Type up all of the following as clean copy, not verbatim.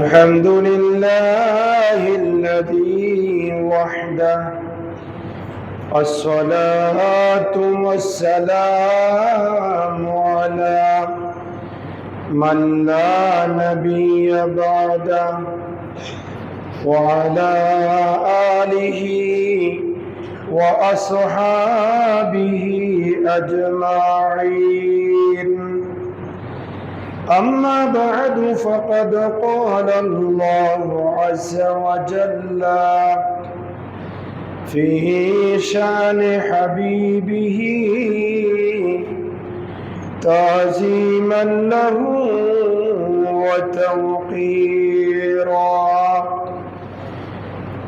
الحمد لله الذي وحده، الصلاة والسلام على من لا نبي بعده وعلى آله وأصحابه أجمعين. أما بعد، فقد قال الله عز وجل في شأن حبيبه تعظيما له وتوقيرا: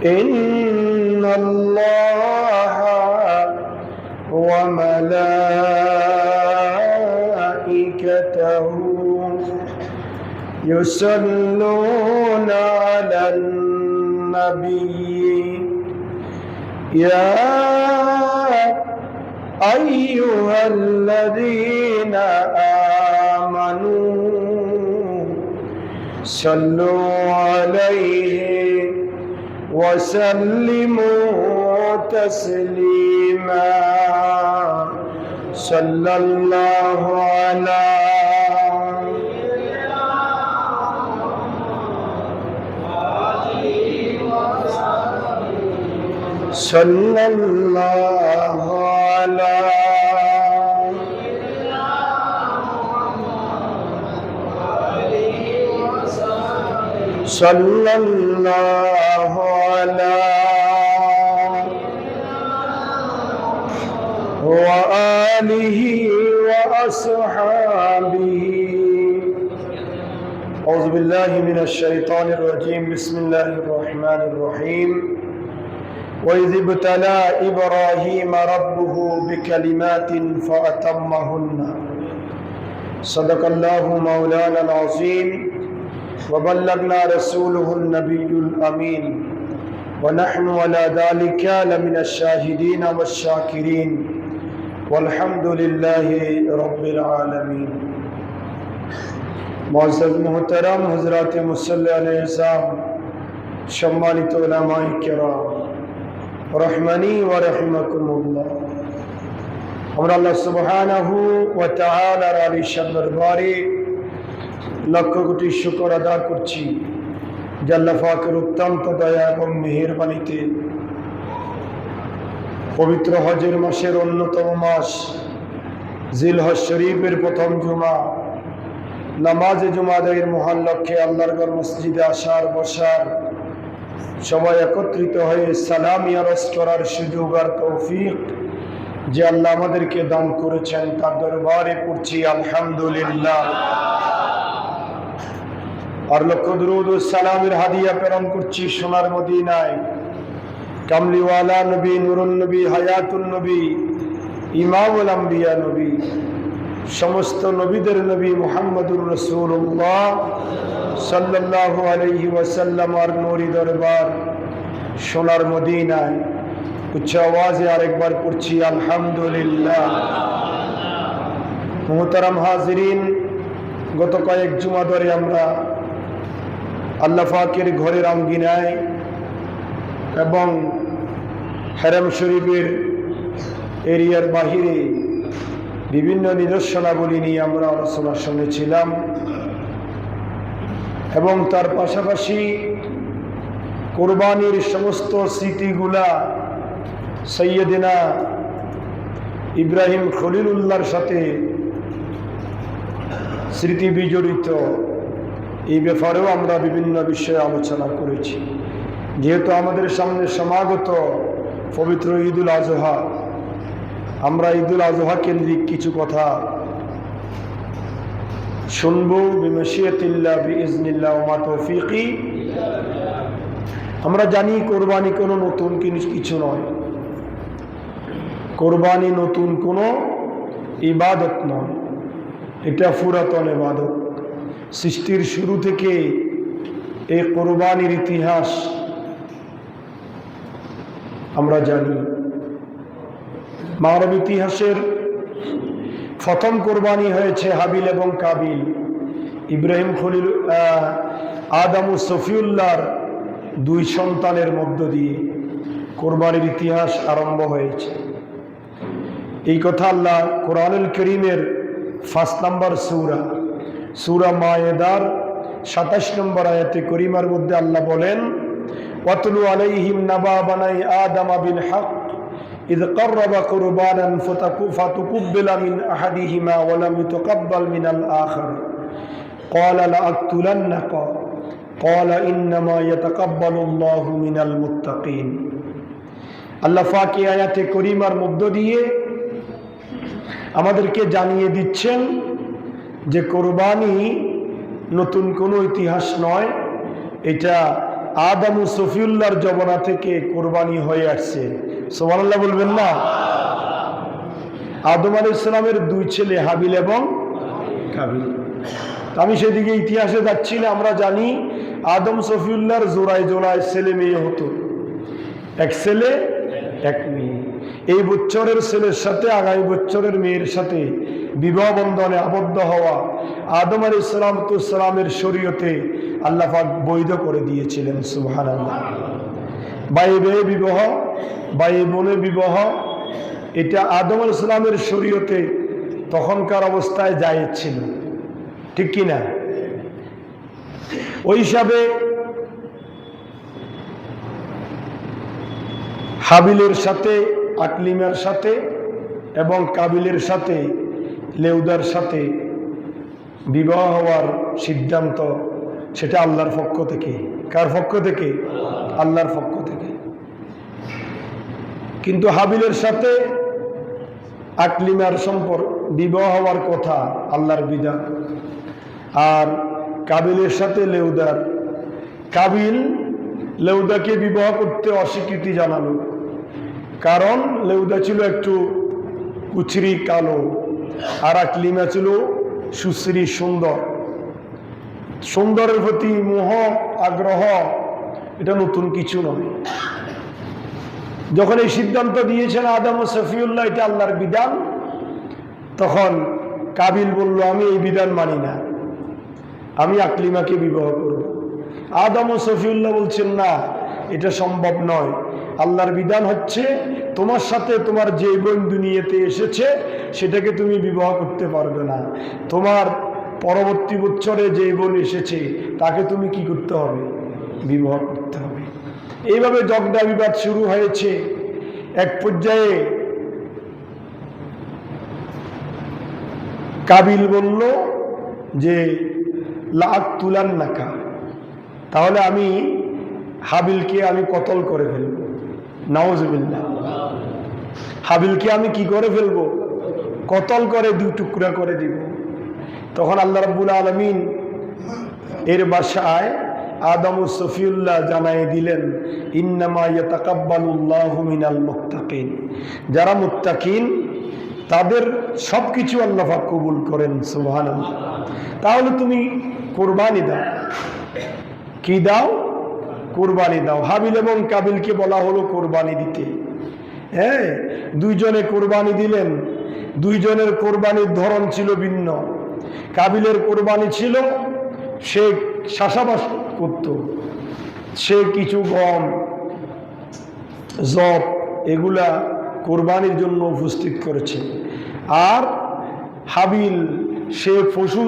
إن الله وملائكته يصلون على النبي يا أيها الذين آمنوا صلوا عليه وسلموا تسليما. صلى الله على صلى الله على صلى الله على وآله وأصحابه. أعوذ بالله من الشيطان الرجيم. بسم الله الرحمن الرحيم. وإذ ابتلى إبراهيم ربه بكلمات فأتمهن. صدق الله مولانا العظيم وبلغنا رسوله النبي الأمين ونحن على ذلك لمن الشاهدين والشاكرين والحمد لله رب العالمين. মুআজ্জাজ মুহতারাম হযরত মুসল্লি আলাইহিস সালাম, সম্মানিত উলামায়ে কেরাম, রহমানি ওয়া রাহিমাকুমুল্লাহ, আমরা আল্লাহ সুবহানাহু ওয়া তাআলার আলিশান দরবারে লক্ষ কোটি শুকর আদা করছি যে আল্লাহ পাকের অত্যন্ত দয়া এবং মেহেরবানিতে পবিত্র হজের মাসের অন্যতম মাস জিলহজ শরীফের প্রথম জুমা, নামাজে জুমা আদায়ের মহান লক্ষ্যে আল্লাহর ঘর মসজিদে আসার বসার, সবাই একত্রিত হয়ে সালামি আরজ করার সুযোগ আর তৌফিক যে আল্লাহ আমাদেরকে দান করেছেন, তার দরবারে পড়ছি আলহামদুলিল্লাহ। আর লক্ষ দুরূদ ও সালামের হাদিয়া প্রেরণ করছি সোনার মদিনায় কামলিওয়ালা নবী, নুরুন নবী, হায়াতুন নবী, ইমামুল আম্বিয়া নবী, সমস্ত নবীদের নবী মুহাম্মদুর রাসূলুল্লাহ সাল্লাল্লাহু আলাইহি ওয়াসাল্লাম আর নূরি দরবার সোনার মদিনায় উচ্চ আওয়াজে আরেকবার পড়ছি আলহামদুলিল্লাহ। মুহতারাম হাজিরিন, গত কয়েক জুমা ধরে আমরা আল্লাহ পাকের ঘরের আঙ্গিনায় এবং হারাম শরীফের এরিয়ার বাহিরে বিভিন্ন নিদর্শনাবলী নিয়ে আমরা আলোচনা শুনেছিলাম এবং তার পাশাপাশি কোরবানির সমস্ত স্মৃতিগুলা সৈয়দিনা ইব্রাহিম খলিলুল্লাহর সাথে স্মৃতি বিজড়িত, এই ব্যাপারেও আমরা বিভিন্ন বিষয়ে আলোচনা করেছি। যেহেতু আমাদের সামনে সমাগত পবিত্র ঈদুল আজহা, আমরা ঈদুল আজহা কেন্দ্রিক কিছু কথা শুনবো বিমাশিয়াতিল্লাহ বিইজনিল্লাহ ওয়া মা তৌফিকি। আমরা জানি কোরবানি কোনো নতুন কিছু নয়, কোরবানি নতুন কোনো ইবাদত নয়, এটা পুরাতন ইবাদত। সৃষ্টির শুরু থেকে এই কোরবানির ইতিহাস আমরা জানি। মানব ইতিহাসের প্রথম কোরবানি হয়েছে হাবিল এবং কাবিল। ইব্রাহিম আদম ও সফিউল্লাহর দুই সন্তানের মধ্য দিয়ে কোরবানির ইতিহাস আরম্ভ হয়েছে। এই কথা আল্লাহ কোরআনুল কারীমের 5 নম্বর সূরা মায়েদার 27 নম্বর আয়াতে করিমার মধ্যে আল্লাহ বলেন, ওয়াতলু আলাইহিম নাবা বানাই আদম বিল হক ইয ক্বাররাবা কুরবানান ফাতুকুব্বিলা মিন আহাদিহিমা ওয়া লাম ইউতাকাব্বাল মিনাল আখার ক্বালা লাআকতুলান্নাকা ক্বালা ইন্নামা ইয়াতাকাব্বালুল্লাহু মিনাল মুত্তাকিন। আল্লাহ পাক এই আয়াতে করিমার মধ্য দিয়ে আমাদেরকে জানিয়ে দিচ্ছেন যে কোরবানি নতুন কোনো ইতিহাস নয়, এটা আদম ও সফিউল্লাহর জমানা থেকে কোরবানি হয়ে আসছে। সুবহানাল্লাহ বলবেন না? আদম আলাইহিস সালামের দুই ছেলে হাবিল এবং কাবিল। আমি সেদিকে ইতিহাসে যাচ্ছি না। আমরা জানি আদম সফিউল্লাহর জোড়ায় জোড়ায় ছেলে মেয়ে হতো, এক ছেলে এক মেয়ে। এই বছরের ছেলের সাথে আগামী বছরের মেয়ের সাথে বিবাহ বন্ধনে আবদ্ধ হওয়া আদম আলাইহিস সালামের শরীয়তে আল্লাহ পাক বৈধ করে দিয়েছিলেন। সুবহানাল্লাহ। ভাই ভাই বিবাহ, ভাই বোনে বিবাহ, এটা আদম আলাইহিস সালামের শরীয়তে তখনকার অবস্থায় জায়েজ ছিল, ঠিক কি না? ওই হিসাবে হাবিলের সাথে আকলিমার সাথে এবং কাবিলের সাথে লেউদার সাথে বিবাহ হওয়ার সিদ্ধান্ত সেটা আল্লাহর পক্ষ থেকে। কার পক্ষ থেকে? আল্লাহর পক্ষ থেকে। কিন্তু হাবিলের সাথে আকলিমার সম্পর্ক বিবাহ হওয়ার কথা আল্লাহর বিধান, আর কাবিলের সাথে লেউদার, কাবিল লেউদাকে বিবাহ করতে অস্বীকৃতি জানালো, কারণ লেউদা ছিল একটু কুচরি কালো আর আকলিমা ছিল সুশ্রী সুন্দর। সুন্দরের প্রতি মোহ আগ্রহ এটা নতুন কিছু নয়। যখন এই সিদ্ধান্ত দিয়েছেন আদম ও সফিউল্লাহ এটা আল্লাহর বিধান, তখন কাবিল বলল আমি এই বিধান মানি না, আমি আকলিমাকে বিবাহ করব। আদম ও সফিউল্লাহ বলছেন না, এটা সম্ভব নয়। আল্লাহর বিধান হচ্ছে তোমার সাথে তোমার যে বোন দুনিয়াতে এসেছে সেটাকে তুমি বিবাহ করতে পারবে না, তোমার পরবর্তী বছরে যে বোন এসেছে তাকে তুমি কি করতে হবে? বিবাহ করতে হবে। এইভাবে ঝগড়া বিবাদ শুরু হয়েছে। এক পর্যায়ে কাবিল বলল যে লাআকতুলান্নাকা, তাহলে আমি হাবিলকে আমি কতল করে ফেলবো। নাউজুবিল্লাহ। হাবিলকে আমি কি করে ফেলবো? কতল করে দুই টুকরা করে দিব। তখন আল্লাহ রাব্বুল আলামিন এর ভাষায় আদম ও সফিউল্লাহ জানাই দিলেন, ইন্নামা ইয়াতাকাব্বালুল্লাহু মিনাল মুত্তাকিন, যারা মুত্তাকিন তাদের সবকিছু আল্লাহ পাক কবুল করেন। সুবহানাল্লাহ। তাহলে তুমি কুরবানি দাও। কি দাও? কুরবানি দাও। হাবিল এবং কাবিলকে বলা হলো কুরবানি দিতে। হ্যাঁ, দুইজনে কুরবানি দিলেন। দুইজনের কুরবানির ধরন ছিল ভিন্ন। কাবিলের কুরবানি ছিল সে চাষাবাস করত, সে কিছু গম জব এগুলা কুরবানির জন্য উপস্থিত করেছে। আর হাবিল সে পশু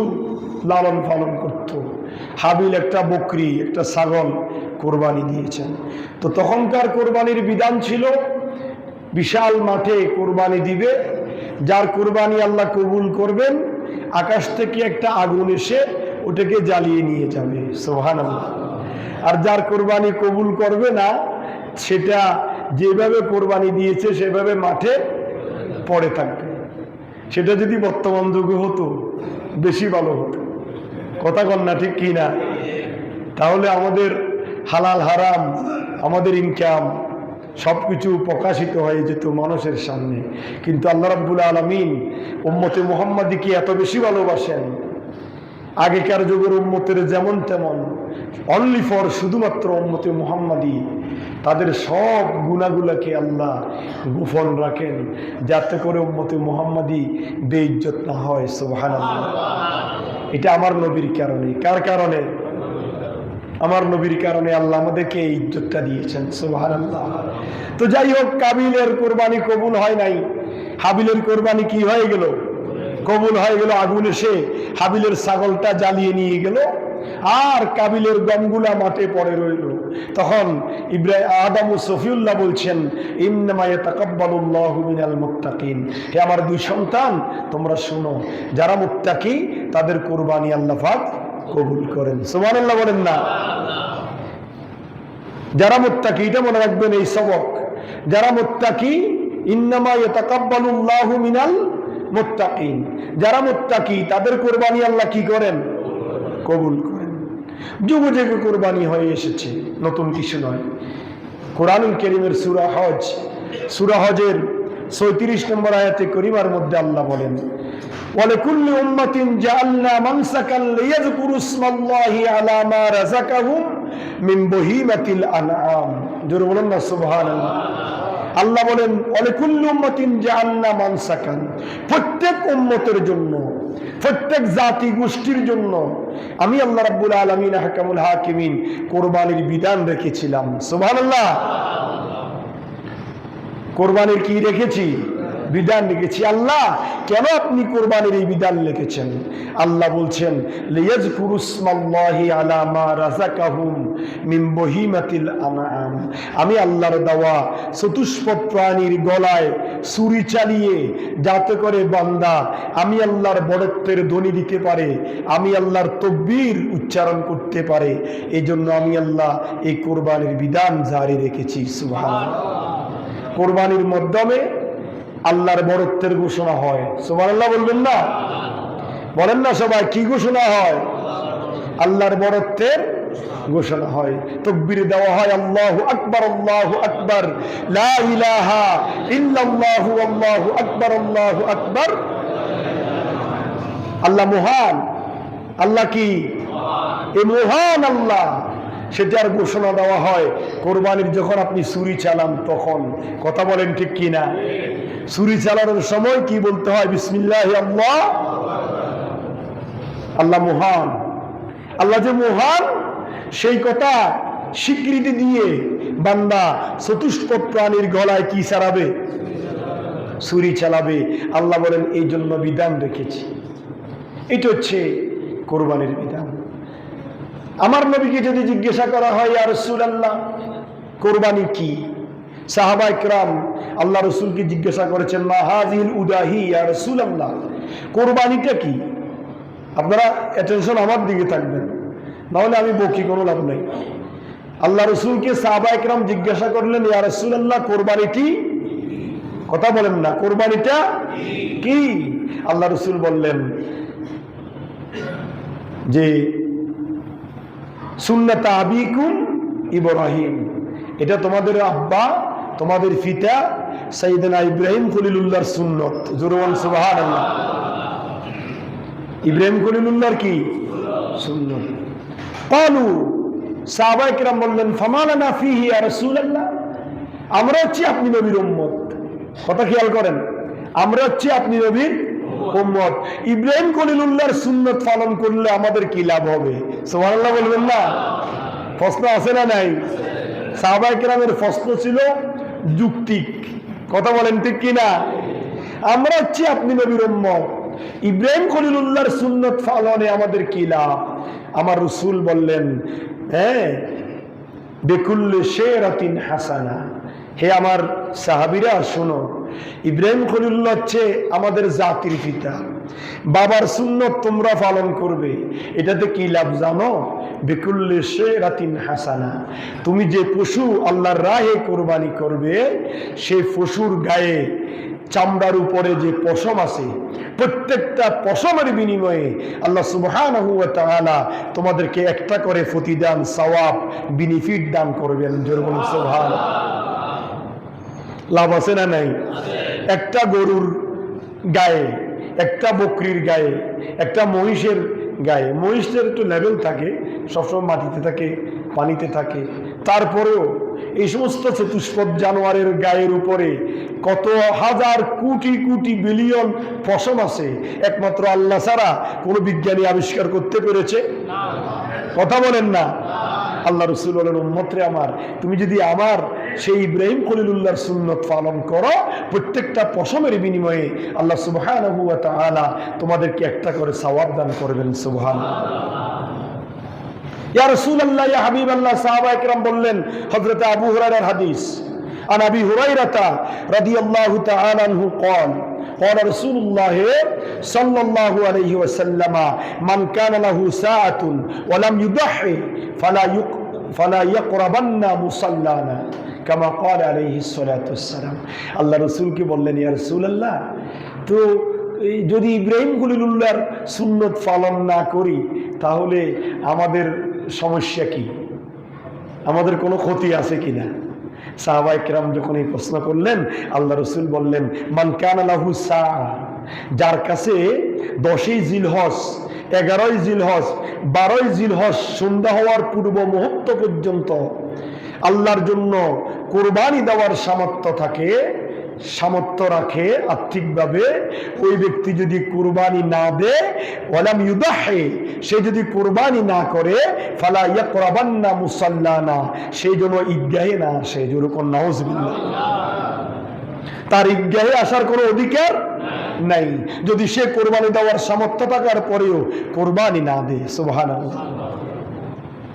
লালন পালন করত। হাবিল একটা বকরি, একটা ছাগল কোরবানি দিয়েছেন। তো তখনকার কোরবানির বিধান ছিল বিশাল মাঠে কোরবানি দিবে, যার কোরবানি আল্লাহ কবুল করবেন আকাশ থেকে একটা আগুন এসে ওটাকে জ্বালিয়ে নিয়ে যাবে। সুবহানাল্লাহ। আর যার কোরবানি কবুল করবে না সেটা যেভাবে কোরবানি দিয়েছে সেভাবে মাঠে পড়ে থাকবে। সেটা যদি বর্তমান যুগে হতো বেশি ভালো হতো। কথা কন না, ঠিক কি না? তাহলে আমাদের হালাল হারাম, আমাদের ইনকাম সবকিছু প্রকাশিত হয়ে যেত মানুষের সামনে। কিন্তু আল্লাহ রাব্বুল আলামিন উম্মতে মুহাম্মাদীকে এত বেশি ভালোবাসেন, আগেকার যুগের উম্মতের যেমন তেমন, অনলি ফর শুধুমাত্র উম্মতে মুহাম্মাদী, তাদের সব গুনাহগুলোকে আল্লাহ গোপন রাখেন যাতে করে উম্মতে মুহাম্মাদী বেইজ্জত না হয়। সুবহানাল্লাহ। এটা আমার নবীর কারণে। কার কারণে? আমার নবীর কারণে আল্লাহ আমাদেরকে এই ইজ্জতটা দিয়েছেন, সুবহানাল্লাহ। তো যাই হোক, কাবিলের কোরবানি কবুল হয় নাই, হাবিলের কোরবানি কি হয়ে গেল? কবুল হয়ে গেল। আগুন এসে হাবিলের ছাগলটা জ্বালিয়ে নিয়ে গেল, আর কাবিলের গমগুলা মাঠে পড়ে রইল। তখন আদম ও সফিউল্লাহ বলছেন, ইন্নামা ইয়াতাকাব্বালুল্লাহু মিনাল মুত্তাকিন, হে আমার দুই সন্তান, তোমরা শোনো, যারা মুত্তাকি তাদের কোরবানি আল্লাহ পাক কবুল করেন। সুবহানাল্লাহ বলেন না? যারা মুত্তাকি, এটা মনে রাখবেন এই সবক, যারা মুত্তাকি, ইন্নামা ইয়াতাকাব্বালুল্লাহু মিনাল মুত্তাকিন, যারা মুত্তাকি তাদের কোরবানি আল্লাহ কি করেন? কবুল করেন। যুগ যুগে কোরবানি হয়ে এসেছে, নতুন কিছু নয়। কোরআনুল কারীমের সূরা হজের ৩৬ নম্বর আয়াতে করিমার মধ্যে আল্লাহ বলেন, ওয়ালিকুল্লি উম্মাতিন জাআলনা মানসাকান লিয়াযকুরু ইসমাল্লাহি আলা মা রাযাকাহুম মিন বহিমাতিল আনআম। জোরে বলুন না সুবহানাল্লাহ। আল্লাহ বলেন, ওয়ালিকুল্লি উম্মাতিন জাআলনা মানসাকান, প্রত্যেক উম্মতের জন্য, প্রত্যেক জাতি গোষ্ঠীর জন্য আমি আল্লাহ রাব্বুল আলামিন আহকামুল হাকিমিন কোরবানির বিধান রেখেছিলাম। সুবহানাল্লাহ। কোরবানির কি রেখেছি? বিধান রেখেছি। আল্লাহ কেন আপনি কোরবানির এই বিধান লিখেছেন? আল্লাহ বলছেন, লিয়াযকুরু ইসমাল্লাহি আলা মা রাযাকাহুম মিন বহিমাতিল আনআম, আমি আল্লাহর দেওয়া চতুষ্পদ প্রাণীর গলায় ছুরি চালিয়ে যাতে করে বান্দা আমি আল্লাহর বড়ত্বের ধ্বনি দিতে পারে, আমি আল্লাহর তাকবীর উচ্চারণ করতে পারে, এই জন্য আমি আল্লাহ এই কোরবানির বিধান জারি রেখেছি। সুবহানাল্লাহ। কোরবানির মাধ্যমে আল্লাহর বড়ত্বের ঘোষণা হয়। সুবহানাল্লাহ বলবেন না? বলেন না সবাই, কি ঘোষণা হয়? আল্লাহর বড়ত্বের ঘোষণা হয়, তাকবীর দেওয়া হয়, আল্লাহু আকবার, আল্লাহু আকবার, লা ইলাহা ইল্লাল্লাহু, আল্লাহু আকবার, আল্লাহু আকবার। আল্লাহ মহান। আল্লাহ কি? এই মহান আল্লাহ, সেটার ঘোষণা দেওয়া হয় কোরবানির যখন আপনি ছুরি চালান তখন। কথা বলেন ঠিক কি না? ছুরি চালানোর সময় কি বলতে হয়? বিসমিল্লাহি আল্লাহ। আল্লাহ মহান। আল্লাহ যে মহান সেই কথা স্বীকৃতি দিয়ে বান্দা চতুষ্পদ প্রাণীর গলায় কি চালাবে? ছুরি চালাবে। আল্লাহ বলেন এই জন্য বিধান রেখেছি। এটা হচ্ছে কোরবানির বিধান। আমার নবীকে যদি জিজ্ঞাসা করা হয়, ইয়া রাসূলুল্লাহ কোরবানি কি? সাহাবায়ে কেরাম আল্লাহ রাসূলকে জিজ্ঞাসা করেছেন, মা হাযিল উদাহি ইয়া রাসূলুল্লাহ, কোরবানিটা কি? আপনারা অ্যাটেনশন আমার দিকে থাকবেন, নাহলে আমি বকি, কোনো লাভ নাই। আল্লাহ রাসূলকে সাহাবায়ে কেরাম জিজ্ঞাসা করলেন, ইয়া রাসূলুল্লাহ কোরবানিটি, কথা বলেন না, কোরবানিটা কি? আল্লাহ রাসূল বললেন যে সুন্নাত আবিকুম ইব্রাহিম, এটা তোমাদের আব্বা, তোমাদের পিতা সাইয়েদনা ইব্রাহিম খলিলুল্লাহর সুন্নত। জোরে বলুন সুবহানাল্লাহ। ইব্রাহিম খলিলুল্লাহর কি সুন্নত? ক্বালু, সাহাবায়ে কেরাম বললেন, ফামা লানা ফীহি ইয়া রাসূলুল্লাহ, আমরা হচ্ছে আপনি নবীর উম্মত। কথা খেয়াল করেন, আমরা হচ্ছে আপনি নবীর উম্মত। ইব্রাহিম খলিলুল্লাহর সুন্নত পালন করলে আমাদের কি লাভ হবে? সুবহানাল্লাহ বলবেন না? প্রশ্ন আছে না নাই? সাহাবায়ে কেরামের প্রশ্ন ছিল যুক্তিক। কথা বলেন ঠিক কি না? আমরা হচ্ছে আপনি নবীর উম্মত, ইব্রাহিম খলিলুল্লাহর সুন্নত পালনে আমাদের কি লাভ? আমার রাসূল বললেন, হ্যাঁ, বিকুল্লি শাইরাতিন হাসানা, হে আমার সাহাবীরা শোনো, ইব্রাহিম খলিলুল্লাহ হচ্ছে আমাদের জাতির পিতা, বাবার সুন্নত তোমরা পালন করবে, এটাতে কি লাভ জানো? বিকুল্লি শাইরাতিন হাসানা, তুমি যে পশু আল্লাহর রাহে কোরবানি করবে সেই পশুর গায়ে চামড়ার উপরে যে পশম আছে, প্রত্যেকটা পশমের বিনিময়ে আল্লাহ সুবহানাহু ওয়া তাআলা তোমাদেরকে একটা করে প্রতিদান, সওয়াব, বেনিফিট দান করবেন। জোরে বলুন সুবহানাল্লাহ। লাভ আছে না নাই? একটা গরুর গায়ে, একটা বকরির গায়ে, একটা মহিষের গায়ে, মহিষের একটু লেভেল থাকে, সবসময় মাটিতে থাকে, পানিতে থাকে, তারপরেও এই সমস্ত চতুষ্পদ জানোয়ারের গায়ের উপরে কত হাজার কোটি কোটি বিলিয়ন পশম আছে, একমাত্র আল্লাহ ছাড়া কোনো বিজ্ঞানী আবিষ্কার করতে পেরেছে? কথা বলেন না? আল্লাহ রাসূল বলেন, উম্মত রে আমার, তুমি যদি আমার সেই ইব্রাহিম খলিলুল্লাহর সুন্নত পালন করো, প্রত্যেকটা পশমের বিনিময়ে আল্লাহ সুবহানাহু ওয়া তাআলা তোমাদেরকে একটা করে সওয়াব দান করবেন। সুবহানাল্লাহ। ইয়া রাসূলুল্লাহ, ইয়া হাবিবাল্লাহ, সাহাবায়ে কেরাম বললেন, হযরত আবু হুরায়রার হাদিস, আন আবি হুরায়রা রাদিয়াল্লাহু তাআলা আনহু قال قال رسول الله صلى الله عليه وسلم من كان له ساعة ولم يضحي فلا يقربن مصلانا كما قال عليه الصلاة والسلام। আল্লাহ রাসূলকে বললেন, ইয়া রাসূলুল্লাহ, তো যদি ইব্রাহিম খলিলুল্লাহর সুন্নত পালন না করি তাহলে আমাদের সমস্যা কি, আমাদের কোনো ক্ষতি আছে কিনা? সাহাবায়ে কেরাম যখন এই প্রশ্ন করলেন, আল্লাহ রাসূল বললেন, মান কানা লাহু সাআ, যার কাছে 10ই জিলহজ, 11ই জিলহজ, 12ই জিলহজ সন্ধ্যা হওয়ার পূর্ব মুহূর্ত পর্যন্ত আল্লাহর জন্য কুরবানি দেওয়ার সামর্থ্য রাখে আর্থিকভাবে, ওই ব্যক্তি যদি কুরবানি না দেয়, ওয়ালাম ইউদাহি, সে যদি কুরবানি না করে, ফালা ইয়াকরাবান্না মুসাল্লানা, সেই জন্য ঈদগাহে না আসে। যেরকম নাউজুবিল্লাহ, তার ঈদগাহে আসার কোনো অধিকার নাই যদি সে কুরবানি দেওয়ার সামর্থ্য থাকার পরেও কুরবানি না দেয়। সুবহানাল্লাহ।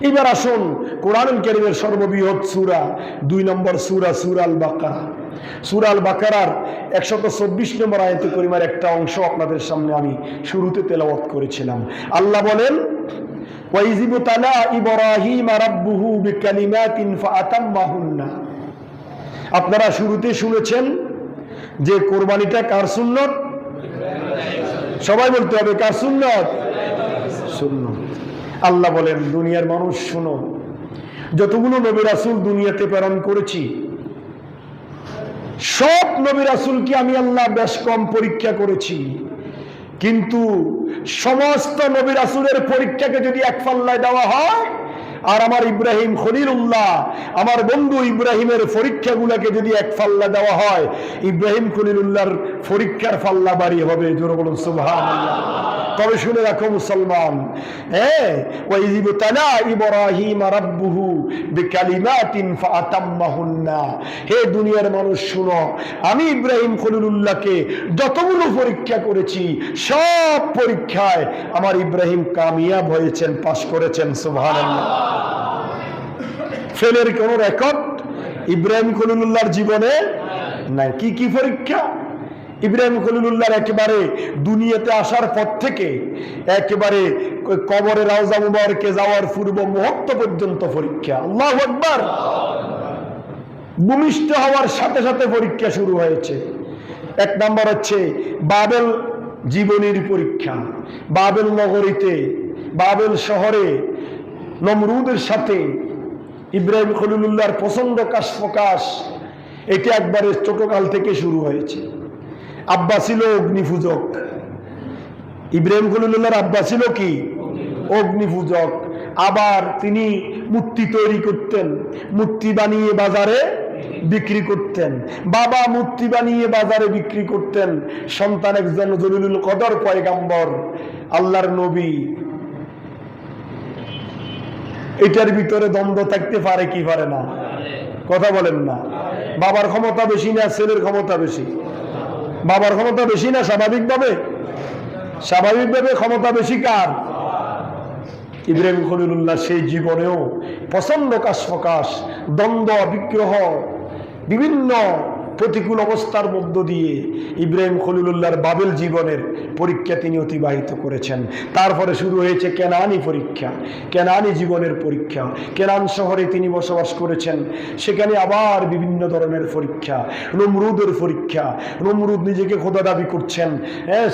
এবার আসুন কোরআনুল কারীমের সর্ববৃহৎ সূরা 2 নম্বর সূরা, সূরা আল বাকারা। সূরা আল বাকারার 124 নম্বর আয়াতে কারিমার একটা অংশ আপনাদের সামনে আমি শুরুতে তেলাওয়াত করেছিলাম। আল্লাহ বলেন, ওয়াইজিবতালা ইব্রাহিম রাব্বুহু বিকালিমাতিন ফাআতাম্মাহুন্না। আপনারা শুরুতে শুনেছেন যে কোরবানিটা কার সুন্নত? সবাই বলতে হবে, কার সুন্নত? সুন্নত। আল্লাহ বলেন, দুনিয়ার মানুষ শুনো, যতগুলো নবী রাসূল দুনিয়াতে প্রেরণ করেছি, সব নবী রাসূলকে আমি আল্লাহ বেশ কম পরীক্ষা করেছি, কিন্তু সমস্ত নবী রাসূলের পরীক্ষাকে যদি এক পাল্লায় দেওয়া হয়, আর আমার ইব্রাহিম খলিলুল্লাহ, আমার বন্ধু ইব্রাহিমের পরীক্ষাগুলোকে যদি এক পাল্লা দেওয়া হয়, ইব্রাহিম খলিলুল্লাহর পরীক্ষার পাল্লা বাড়ি হবে। জোরে বলুন সুবহানাল্লাহ। তবে শুনে রাখো মুসলমান, ওয়াইজিবতালা ইব্রাহিম রাব্বুহু বিকালিমাতিন ফাআতাম্মাহুন্না। হে দুনিয়ার মানুষ শুনো, আমি ইব্রাহিম খলিলুল্লাহকে যতগুলো পরীক্ষা করেছি, সব পরীক্ষায় আমার ইব্রাহিম কামিয়াব হয়েছেন, পাশ করেছেন। সুবহানাল্লাহ। ফেলের কোন রেকর্ড ইব্রাহিম খলিলুল্লাহর জীবনে নাই। কি কি পরীক্ষা? ইব্রাহিম খলিলুল্লাহর একেবারে দুনিয়াতে আসার পর থেকে একেবারে কবরে রাউজা মুবারকে যাওয়ার পূর্ব মুহূর্ত পর্যন্ত পরীক্ষা। আল্লাহু আকবার। ভূমিষ্ঠ হওয়ার সাথে সাথে পরীক্ষা শুরু হয়েছে। এক নম্বর হচ্ছে বাবেল জীবনীর পরীক্ষা। বাবেল নগরীতে, বাবেল শহরে নমরুদের সাথে ইব্রাহিম খলিলুল্লাহর প্রচন্ড কাশফকাশ, এটা একবারে ছোটকাল থেকে শুরু হয়েছে। আব্বা ছিল অগ্নিপূজক। ইব্রাহিম খলিলুল্লাহর আব্বা ছিল কি? অগ্নিপূজক। আবার তিনি মূর্তি তৈরি করতেন, মূর্তি বানিয়ে বাজারে বিক্রি করতেন। বাবা মূর্তি বানিয়ে বাজারে বিক্রি করতেন। সন্তান একজন জলিলুল কদর পয়গাম্বর, আল্লাহর নবী। এটার ভিতরে দ্বন্দ্ব থাকতে পারে কি পারে না? কথা বলেন না। বাবার ক্ষমতা বেশি না ছেলের ক্ষমতা বেশি? বাবার ক্ষমতা বেশি না? স্বাভাবিকভাবে ক্ষমতা বেশি কার? ইব্রাহিম খলিলুল্লাহ সেই জীবনেও প্রচন্ড কাশফকাশ, দ্বন্দ্ব, বিগ্রহ, বিভিন্ন প্রতিকূল অবস্থার মধ্য দিয়ে ইব্রাহিম খলিলুল্লাহর বাবেল জীবনের পরীক্ষা তিনি অতিবাহিত করেছেন। তারপরে শুরু হয়েছে কেনানি পরীক্ষা, কেনানি জীবনের পরীক্ষা। কেনান শহরে তিনি বসবাস করেছেন, সেখানে আবার বিভিন্ন ধরনের পরীক্ষা। নমরুদের পরীক্ষা। নমরুদ নিজেকে খোদা দাবি করছেন,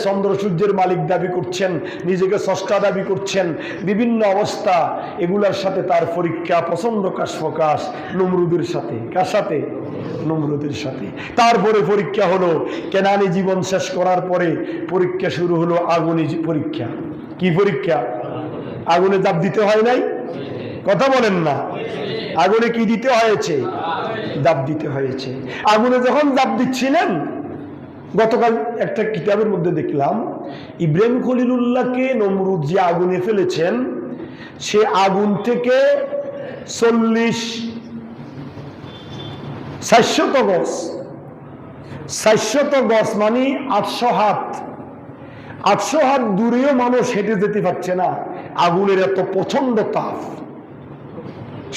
চন্দ্র সূর্যের মালিক দাবি করছেন, নিজেকে স্রষ্টা দাবি করছেন, বিভিন্ন অবস্থা। এগুলার সাথে তার পরীক্ষা, প্রচন্ড কাশফকাশ নমরুদের সাথে। কার সাথে? নমরুদের সাথে। তারপরে পরীক্ষা হলো, কেনানি জীবন শেষ করার পরে পরীক্ষা শুরু হলো আগুনি পরীক্ষা। কি পরীক্ষা? আগুনে জাপ দিতে হয় নাই? কথা বলেন না। আগুনে কি দিতে হয়েছে? জাপ দিতে হয়েছে। আগুনে যখন জাপ দিচ্ছিলেন, গতকাল একটা কিতাবের মধ্যে দেখলাম, ইব্রাহিম খলিলুল্লাহকে নমরুদ যে আগুনে ফেলেছেন, সে আগুন থেকে 400 গজ, 400 গজ মানে 800 হাত। 800 হাত দূরেও মানুষ হেঁটে যেতে পারছে না, আগুনের এত প্রচন্ড তাপ।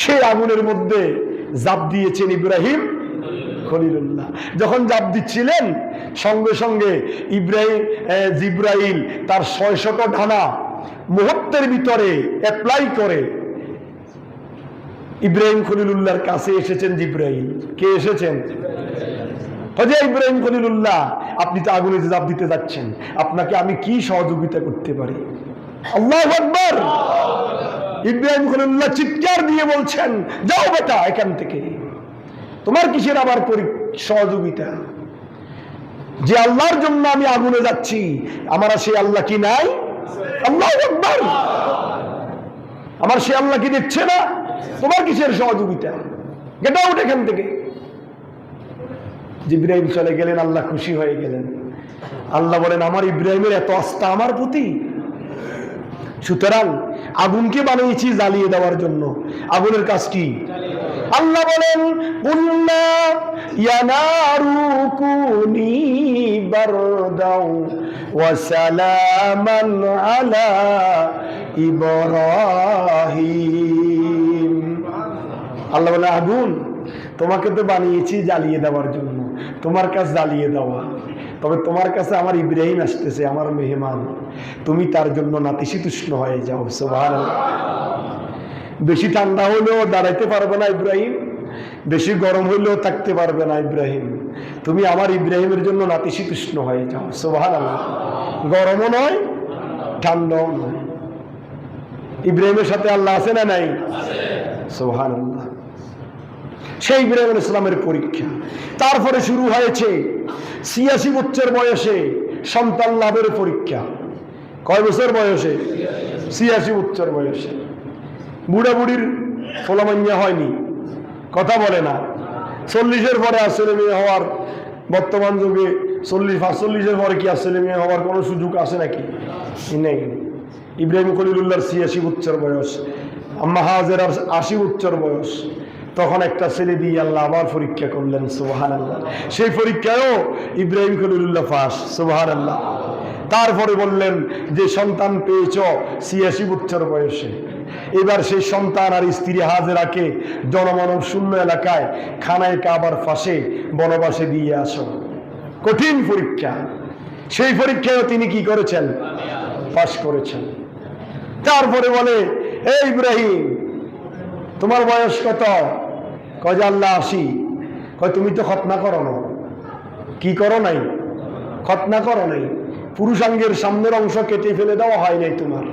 সেই আগুনের মধ্যে জাপ দিয়েছেন ইব্রাহিম খলিলুল্লাহ। যখন জাপ দিচ্ছিলেন সঙ্গে সঙ্গে জিব্রাইল তার 600 ডানা মুহূর্তের ভিতরে অ্যাপ্লাই করে ইব্রাহিম খলিলুল্লাহর কাছে এসেছেন। জিব্রাইল কে এসেছেন? হযরত ইব্রাহিম খলিলুল্লাহ, আপনি তো আগুনে জাপ দিতে যাচ্ছেন, আপনাকে আমি কি সহযোগিতা করতে পারি? আল্লাহু আকবার। ইব্রাহিম খলিলুল্লাহ চিৎকার দিয়ে বলছেন, যাও বেটা এখান থেকে, তোমার কিসের আবার সহযোগিতা? যে আল্লাহর জন্য আমি আগুনে যাচ্ছি, আমার সেই আল্লাহ কি নাই? আল্লাহু আকবার। আমার সেই আল্লাহ কি দেখছে না? তোমার কিসের সহযোগিতা? গেট আউট এখান থেকে। জিব্রাইল চলে গেলেন, আল্লাহ খুশি হয়ে গেলেন। আল্লাহ বলেন, আমার ইব্রাহিমের এত আস্থা আমার প্রতি, সুতরাং আগুনকে বানিয়েছি জ্বালিয়ে দেওয়ার জন্য। আগুনের কাজ কি? আল্লাহ বলেন, কুল্লা ইয়া নারু কুনি বারদাও ওয়া সালামান আলা ইব্রাহিম। আল্লাহ বলে, আগুন তোমাকে তো বানিয়েছি জ্বালিয়ে দেওয়ার জন্য, তোমার কাছে জ্বালিয়ে দেওয়া। তবে তোমার কাছে আমার ইব্রাহিম আসতেছে, আমার মেহমান, তুমি তার জন্য নাতিশীতোষ্ণ হয়ে যাও। সুবহানাল্লাহ। বেশি ঠান্ডা হলেও দাঁড়াইতে পারবে না ইব্রাহিম, বেশি গরম হইলেও থাকতে পারবে না ইব্রাহিম, তুমি আমার ইব্রাহিমের জন্য নাতিশীতোষ্ণ হয়ে যাও। সুবহানাল্লাহ। গরমও নয়, ঠান্ডাও নয়। ইব্রাহিমের সাথে আল্লাহ আছে না নাই? সুবহানাল্লাহ। সেই ইব্রাহিম আলাইহিস সালামের পরীক্ষা। তারপরে শুরু হয়েছে ৮৬ বছর বয়সে সন্তান লাভের পরীক্ষা। কয় বছর বয়সে? ৮৬ বছর বয়সে। বুড়া বুড়ির ফলামান্যা হয়নি, কথা বলে না। ৪০-এর পরে আসলে মেয়ে হওয়ার, বর্তমান যুগে ৪০-৪৫-এর পরে কি আসলে মেয়ে হওয়ার কোনো সুযোগ আছে নাকি? নেই। ইব্রাহিম খলিলুল্লাহর ৮৬ বছর বয়স, আম্মা হাজেরার ৮০ বছর বয়স। তখন একটা ছেলে দিয়ে আল্লাহ আবার পরীক্ষা করলেন। সুবহানাল্লাহ। সেই পরীক্ষায়ও ইব্রাহিম খলিলুল্লাহ পাস। সুবহানাল্লাহ। তারপরে বললেন যে সন্তান পেয়েছ ৮৬ বছর বয়সে, এবার সেই সন্তান আর স্ত্রী হাজেরাকে জনমানব শূন্য এলাকায় খানায় কাবার পাশে বনবাসে দিয়ে আসো। কঠিন পরীক্ষা। সেই পরীক্ষায়ও তিনি কি করেছেন? পাস করেছেন। তারপরে বলে, এই ইব্রাহিম তোমার বয়স কত? কয় যে আল্লাহ ৮০। কয় তুমি তো খতনা করো না। কি করো নাই? খতনা করো নাই। পুরুষাঙ্গের সামনের অংশ কেটে ফেলে দেওয়া হয় নাই তোমার।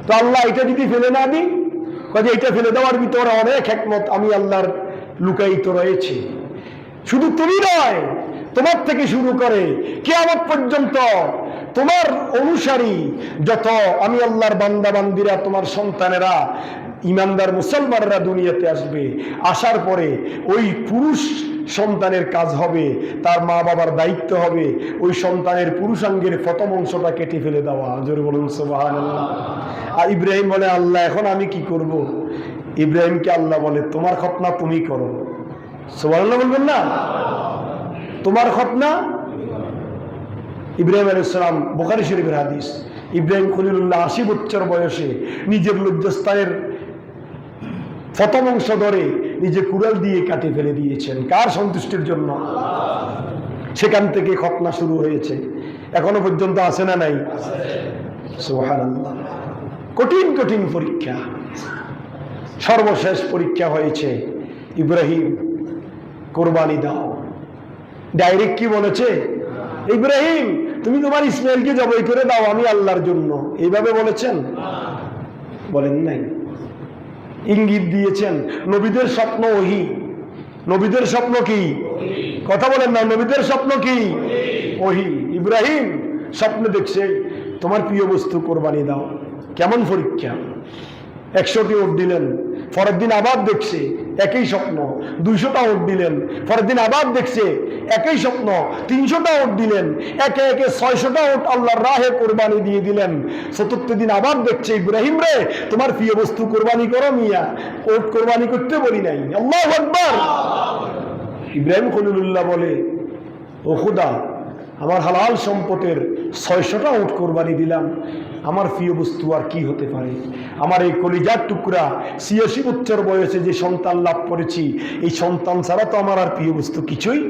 তো আল্লাহ এটা যদি ফেলে না দিই, কয় যে এটা ফেলে দেওয়ার ভিতরে অনেক হিকমত আমি আল্লাহর লুকায়িত রয়েছে। শুধু তুমি নয়, তোমার থেকে শুরু করে কিয়ামত পর্যন্ত তোমার অনুসারী যত আমি আল্লাহর বান্দা বান্দিরা, তোমার সন্তানেরা, ইমানদার মুসলমানরা দুনিয়াতে আসবে। আসার পরে ওই পুরুষ সন্তানের কাজ হবে, তার মা বাবার দায়িত্ব হবে ওই সন্তানের পুরুষাঙ্গের প্রথম অংশটা কেটে ফেলে দেওয়া। জোরে বলুন সুবহানাল্লাহ। আর ইব্রাহিম বলে, আল্লাহ এখন আমি কি করব? ইব্রাহিমকে আল্লাহ বলে, তোমার খতনা তুমি করো। সুবহানাল্লাহ বলবেন না? তোমার খতনা। ইব্রাহিম আলাইহিস সালাম, বুখারী শরীফের হাদিস, ইব্রাহিম খলিলুল্লাহ ৮০ বছর বয়সে নিজের লজ্জাস্থানের প্রথম অংশ ধরে নিজে কুড়াল দিয়ে কাটে ফেলে দিয়েছেন। কার সন্তুষ্টির জন্য? সেখান থেকে খতনা শুরু হয়েছে, এখনো পর্যন্ত আছে না নাই? সুবহানাল্লাহ। কঠিন কঠিন পরীক্ষা। সর্বশেষ পরীক্ষা হয়েছে, ইব্রাহিম কোরবানি দাও। ডাইরেক্ট কি বলেছে? ইব্রাহিম তুমি তোমার ইসমাইলকে জবাই করে দাও আমি আল্লাহর জন্য, এইভাবে বলেছেন? বলেন নাই। ইঙ্গিত দিয়েছেন। নবীদের স্বপ্ন ওহী। নবীদের স্বপ্ন কি? কথা বলেন না। নবীদের স্বপ্ন কি? ওহী। ইব্রাহিম স্বপ্নে দেখছে তোমার প্রিয় বস্তু কোরবানি দাও। কেমন পরীক্ষা! ১০০টি উট দিলেন, পরের দিন আবার দেখছে একই স্বপ্ন, 200টা উট দিলেন। পরের দিন আবার দেখছে একই স্বপ্ন, 300টা উট দিলেন। একে একে 600টা উট আল্লাহর রাহে কোরবানি দিয়ে দিলেন। চতুর্থ দিন আবার দেখছে, ইব্রাহিম রে তোমার প্রিয় বস্তু কোরবানি করো মিয়া, উট কোরবানি করতে বলি নাই। আল্লাহু আকবার। ইব্রাহিম খলিলুল্লাহ বলে, ও খুদা, আমার হালাল সম্পদের 600টা উট কোরবানি দিলাম, আমার প্রিয় বস্তু আর কি হতে পারে? আমার এই কলিজার টুকরা 86 বছর বয়সে যে সন্তান লাভ করেছি, এই সন্তান ছাড়া তো আমার আর প্রিয় বস্তু কিছুই।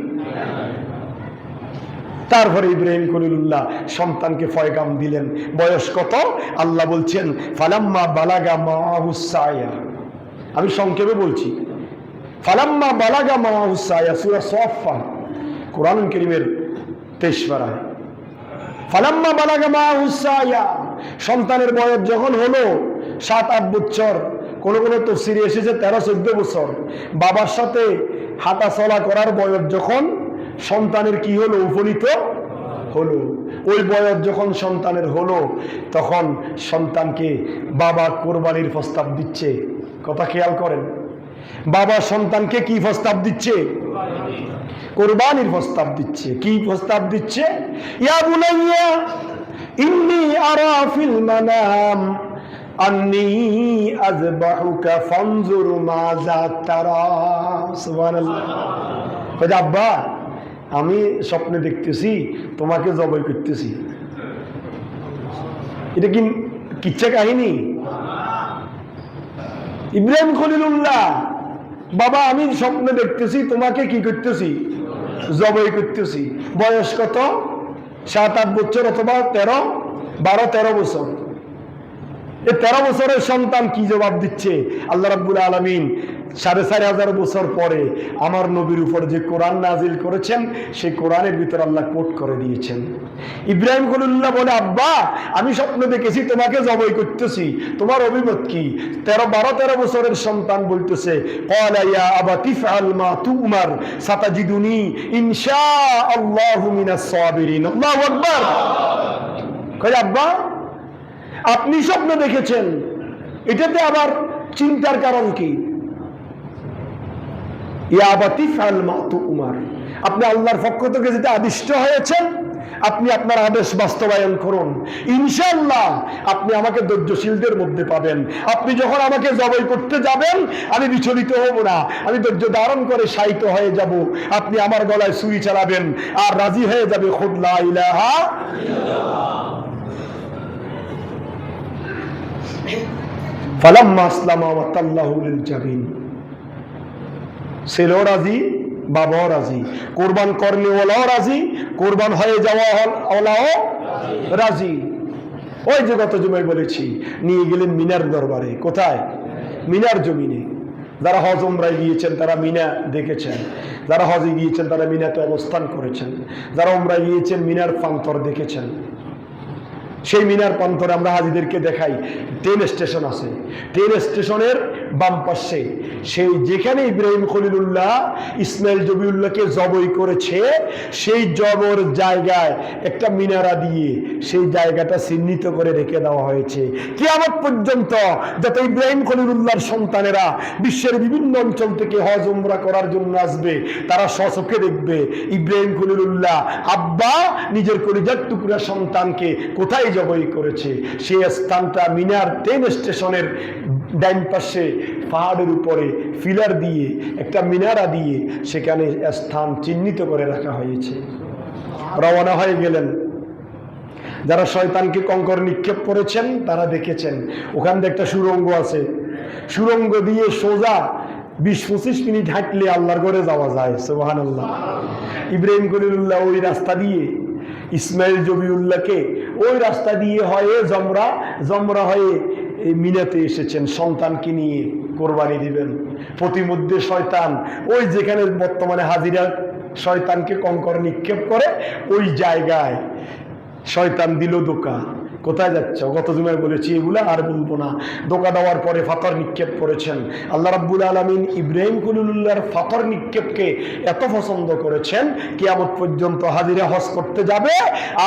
তারপরে ইব্রাহিম খলিলুল্লাহ সন্তানকে পয়গাম দিলেন। বয়স কত? আল্লাহ বলছেন ফালাম্মা বালাগা মাহুস সায়া। আমি সংক্ষেপে বলছি, ফালাম্মা বালাগা মাহুস সায়া, সূরা সাফফাত, কোরআন কারীমের 23 পারা। ফালাম্মা বালাগা মাহুস সায়া, সন্তানের বয়স যখন হলো 7-8 বছর, কোন কোন তাফসীরে এসেছে 13-14 বছর, বাবার সাথে হাঁটা চলা করার বয়স যখন সন্তানের কি হলো? উপনীত হলো। ওই বয়স যখন সন্তানের হলো, তখন সন্তানকে বাবা কোরবানির প্রস্তাব দিচ্ছে। কথা খেয়াল করেন, বাবা সন্তানকে কি প্রস্তাব দিচ্ছে? কোরবানির প্রস্তাব দিচ্ছে। কি প্রস্তাব দিচ্ছে? ইয়া বুনাইয়া ইন্নী আরা ফিল মানাম আন্নী আযবাহুকা ফানজুর মাযা তারা। সুবহানাল্লাহ। কয় আব্বা, আমি স্বপ্নে দেখতেছি তোমাকে জবাই করতেছি। এটা কি কিচ্ছা কাহিনী? ইব্রাহিম খলিলুল্লাহ, বাবা আমি স্বপ্নে দেখতেছি তোমাকে কি করতেছি? জবাই করতেছি। বয়স কত? 7-8 বছর অথবা 12-13 বছর। এই 13 বছরের সন্তান কি জবাব দিচ্ছে? আল্লাহ রাব্বুল আলামিন 4500 বছর পরে আমার নবীর উপর যে কোরআন নাজিল করেছেন, সেই কোরআনের ভিতর আল্লাহ কোট করে দিয়েছেন। ইব্রাহিম খলিলুল্লাহ বলে, আব্বা আমি স্বপ্ন দেখেছি তোমাকে জবাই করতেছি, তোমার অভিমত কি? 12-13 বছরের সন্তান বলতেছে, ক্বালা ইয়া আবাতি ফাআল মা তুমার সাতাজিদুনি ইনশাআল্লাহু মিনাস সাবিরিন। আল্লাহু আকবার। কয় আব্বা আপনি স্বপ্ন দেখেছেন, এটাতে আবার চিন্তার কারণ কি? ইয়া আবাতি ফাআল মা তুমার, আপনি আল্লাহর পক্ষ থেকে যেটা আদিষ্ট হয়েছেন আপনি আপনার আদেশ বাস্তবায়ন করুন, ইনশাআল্লাহ আপনি আমাকে ধৈর্যশীলদের মধ্যে পাবেন। আপনি যখন আমাকে জবাই করতে যাবেন আমি বিচলিত হব না, আমি ধৈর্য ধারণ করে শায়িত হয়ে যাব। আপনি আমার গলায় ছুরি চালাবেন আর রাজি হয়ে যাবে খুদ লা ইলাহা ইল্লাল্লাহ। ফালাম্মা আসলামা ওয়া তাল্লাহু লিল জাবিন, ছেলেও রাজি, বাবাও রাজি, কোরবান কর্মীওয়ালাও রাজি, কোরবান হয়ে যাওয়া ওলাও রাজি। ওই যে গত জুমায় বলেছি, নিয়ে গেলেন মিনার দরবারে। কোথায়? মিনার জমিনে। যারা হজ উমরায় গিয়েছেন তারা মিনা দেখেছেন, যারা হজে গিয়েছেন তারা মিনাতে অবস্থান করেছেন, যারা উমরায় গিয়েছেন মিনার প্রান্তর দেখেছেন। সেই মিনার প্রান্তরে আমরা হাজিদেরকে দেখাই ট্রেন স্টেশন আছে, ট্রেন স্টেশনের বাম পাশে সেই যেখানে ইব্রাহিম খলিলুল্লাহ ইসমাইল জবিউল্লাহকে জবই করেছে, সেই জবর জায়গায় একটা মিনারা দিয়ে সেই জায়গাটা চিহ্নিত করে রেখে দেওয়া হয়েছে। কিয়ামত পর্যন্ত যত ইব্রাহিম খলিলুল্লাহর সন্তানেরা বিশ্বের বিভিন্ন অঞ্চল থেকে হজ উমরা করার জন্য আসবে, তারা স্বচক্ষে দেখবে ইব্রাহিম খলিলুল্লাহ আব্বা নিজের কলিজার টুকরা সন্তানকে কোথায় জবাই করেছে। সেই স্থানটা মিনার ট্রেন স্টেশনের ডাইন পাশে পাহাড়ের উপরে ফিলার দিয়ে একটা মিনারা দিয়ে সেখানে স্থান চিহ্নিত করে রাখা হয়েছে। রওনা হয়ে গেলেন। যারা শয়তানকে কঙ্কর নিক্ষেপ করেছেন তারা দেখেছেন ওখান থেকে একটা সুড়ঙ্গ আছে, সুড়ঙ্গ দিয়ে সোজা 20-25 মিনিট হাঁটলে আল্লাহর ঘরে যাওয়া যায়। সুবহানাল্লাহ। ইব্রাহিম খলিলুল্লাহ ওই রাস্তা দিয়ে ইসমাইল জবিউল্লাহকে ওই রাস্তা দিয়ে হয়ে জমরা হয়ে মিনাতে এসেছেন সন্তানকে নিয়ে কোরবানি দিবেন। প্রতিমধ্যে শয়তান ওই যেখানে বর্তমানে হাজিরা শয়তানকে কঙ্কর নিক্ষেপ করে ওই জায়গায় শয়তান দিল ধোঁকা। কোথায় যাচ্ছ? গত জুমায় বলেছি এগুলা আর বলবো না। ধোঁকা দেওয়ার পরে ফাতর নিক্ষেপ করেছেন। আল্লাহ রাব্বুল আলামিন ইব্রাহিম খলিলুল্লাহর ফাতর নিক্ষেপকে এত পছন্দ করেছেন, কিয়ামত পর্যন্ত হাজিরা হজ করতে যাবে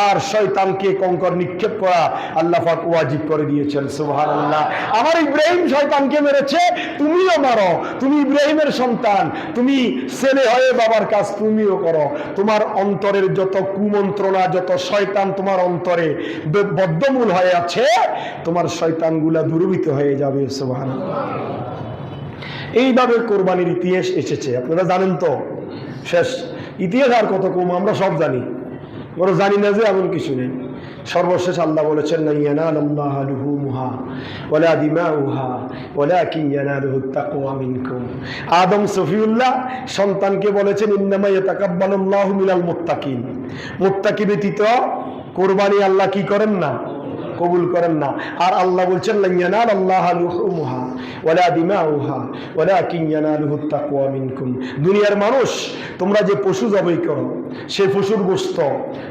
আর শয়তানকে কঙ্কর নিক্ষেপ করা আল্লাহ পাক ওয়াজিব করে দিয়েছেন। সুবহানাল্লাহ। আমার ইব্রাহিম শয়তানকে মেরেছে, তুমিও মারো। তুমি ইব্রাহিমের সন্তান, তুমি ছেলে হয়ে বাবার কাজ তুমিও করো। তোমার অন্তরের যত কুমন্ত্রণা, যত শয়তান তোমার অন্তরে বদ্ধমূল হয়ে আছে, তোমার শয়তানগুলা দূরীভূত হয়ে যাবে। সুবহানাল্লাহ। এইভাবে কোরবানির ইতিহাস এসেছে, আপনারা জানেন তো। শেষ ইতিহাস আর কত কম আমরা সব জানি, আমরা জানি না যে এমন কিছু নেই। সর্বশেষ আল্লাহ বলেছেন, লা ইয়ানালুল্লাহু লুহুমুহা ওয়ালা দিমাউহা ওয়ালাকিন ইয়ানালুহুত তাকওয়া মিনকুম। আদম সফিউল্লাহ সন্তানকে বলেছেন, ইন্নামা ইয়াতাকাব্বালুল্লাহু মিনাল মুত্তাকিন। মুত্তাকি ব্যতীত কোরবানি আল্লাহ কি করেন না? কবুল করেন না। আর আল্লাহ বলছেন, লা ইয়ানালুল্লাহু লুহুমুহা ওয়ালা দিমাউহা ওয়ালাকিন ইয়ানালুহুত তাকওয়া মিনকুম। দুনিয়ার মানুষ, তোমরা যে পশু জবাই করো, সেই পশুর গোশত,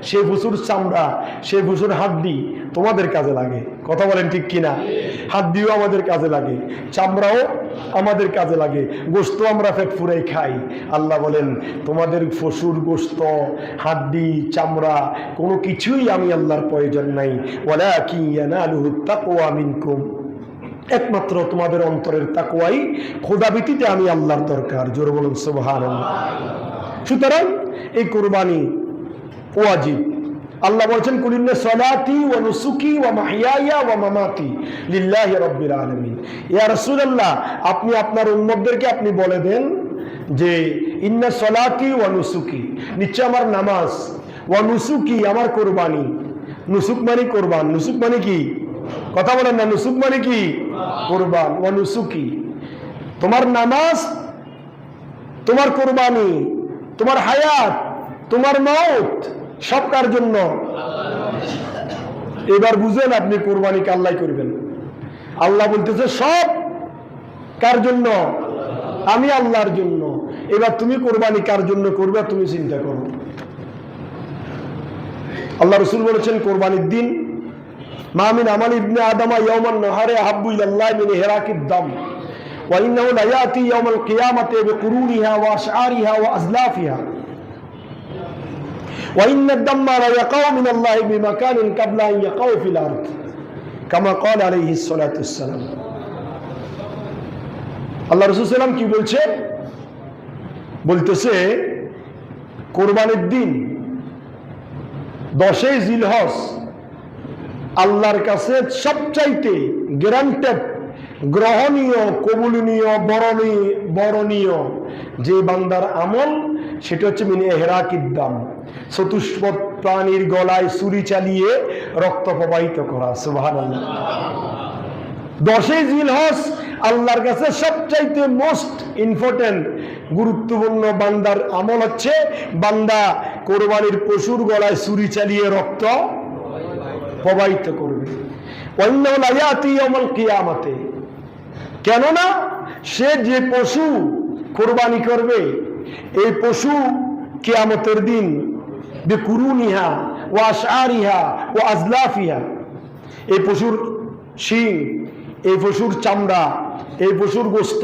সেই পশুর চামড়া, সেই পশুর হাড্ডি তোমাদের কাজে লাগে। কথা বলেন ঠিক কিনা? হাড্ডিও আমাদের কাজে লাগে, চামড়াও আমাদের কাজে লাগে, গোশত আমরা পেট ফুরাই খাই। আল্লাহ বলেন, তোমাদের পশুর গোশত, হাড্ডি, চামড়া কোনো কিছুই আমি আল্লাহর প্রয়োজন নাই। ওয়ালাকিন ইয়ানালুহুত তাকওয়া মিনকুম। একমাত্র তোমাদের অন্তরের তাকওয়াই, খোদাভীতিতে আমি আল্লাহর দরকার। জোরে বলুন সুবহানাল্লাহ। সুতরাং এই কোরবানি ওয়াজিব। আল্লাহ বলেছেন, কুলিন্না সলাতি ওয়া নুসুকি ওয়া মাহইয়ায়া ওয়া মামাতি লিল্লাহি রাব্বিল আলামিন। ইয়া রাসূলুল্লাহ, আপনি আপনার উম্মতদেরকে আপনি বলে দেন যে ইন্না সলাতি ওয়া নুসুকি, নিশ্চয় আমার নামাজ, ওয়া নুসুকি আমার কোরবানি। নুসুক মানে কোরবান। নুসুক মানে কি? কথা বলেন না। নুসুক মানে কি? কোরবান। ওয়া নুসুকি, তোমার নামাজ, তোমার কোরবানি, তোমার হায়াত, তোমার মওত সব কার জন্য? এবার বুঝেন আপনি কোরবানি আল্লাহ করবেন। আল্লাহ বলতেছে সব কার জন্য? আমি আল্লাহর জন্য। এবার তুমি কোরবানি কার জন্য করবে তুমি চিন্তা করো। আল্লাহ রাসূল বলেছেন, কোরবানির দিন মা মিন আমাল ইবনে আদম ইয়াওমান নাহারে আহাব্বু ইলাল্লাহি মিন হিরাকিদ দাম ওয়া ইন্নাহু লা ইয়াতি ইয়াওমাল কিয়ামাতি বিকুরুনিহা ওয়া আশআরিহা ওয়া আজলাফিহা ওয়া ইন্নাদ দাম্মা লা ইয়াকাউ মিনাল্লাহি বিমাকানিন ক্বাবলা আন ইয়াকাউ ফিল আরদ কামা ক্বালা আলাইহিস সালাতু ওয়াসসালাম। আল্লাহ রাসূল সাল্লাল্লাহু আলাইহি ওয়াসাল্লাম কি বলছে? বলতেছে কোরবানির দিন 10 জিলহজ আল্লাহর কাছে সবচাইতে গ্যারান্টেড, গ্রহণীয়, কবুলনীয়, বরণীয় যে বান্দার আমল, সেটা হচ্ছে মিনে হেরাকিদ দাম, চতুষ্পদ প্রাণীর গলায় ছুরি চালিয়ে রক্ত প্রবাহিত করা। সুবহানাল্লাহ। 10 জিলহজ আল্লাহর কাছে সবচাইতে মোস্ট ইম্পর্টেন্ট, গুরুত্বপূর্ণ বান্দার আমল হচ্ছে বান্দা কোরবানির পশুর গলায় ছুরি চালিয়ে রক্ত প্রবাহিত করবে। কেননা সে যে পশু কোরবানি করবে, এই পশু কিয়ামতের দিন বিকুরুনিহা ওয়া আশআরিহা ওয়া আজলাফিহা, এই পশুর শিং, এই পশুর চামড়া, এই পশুর গোশত,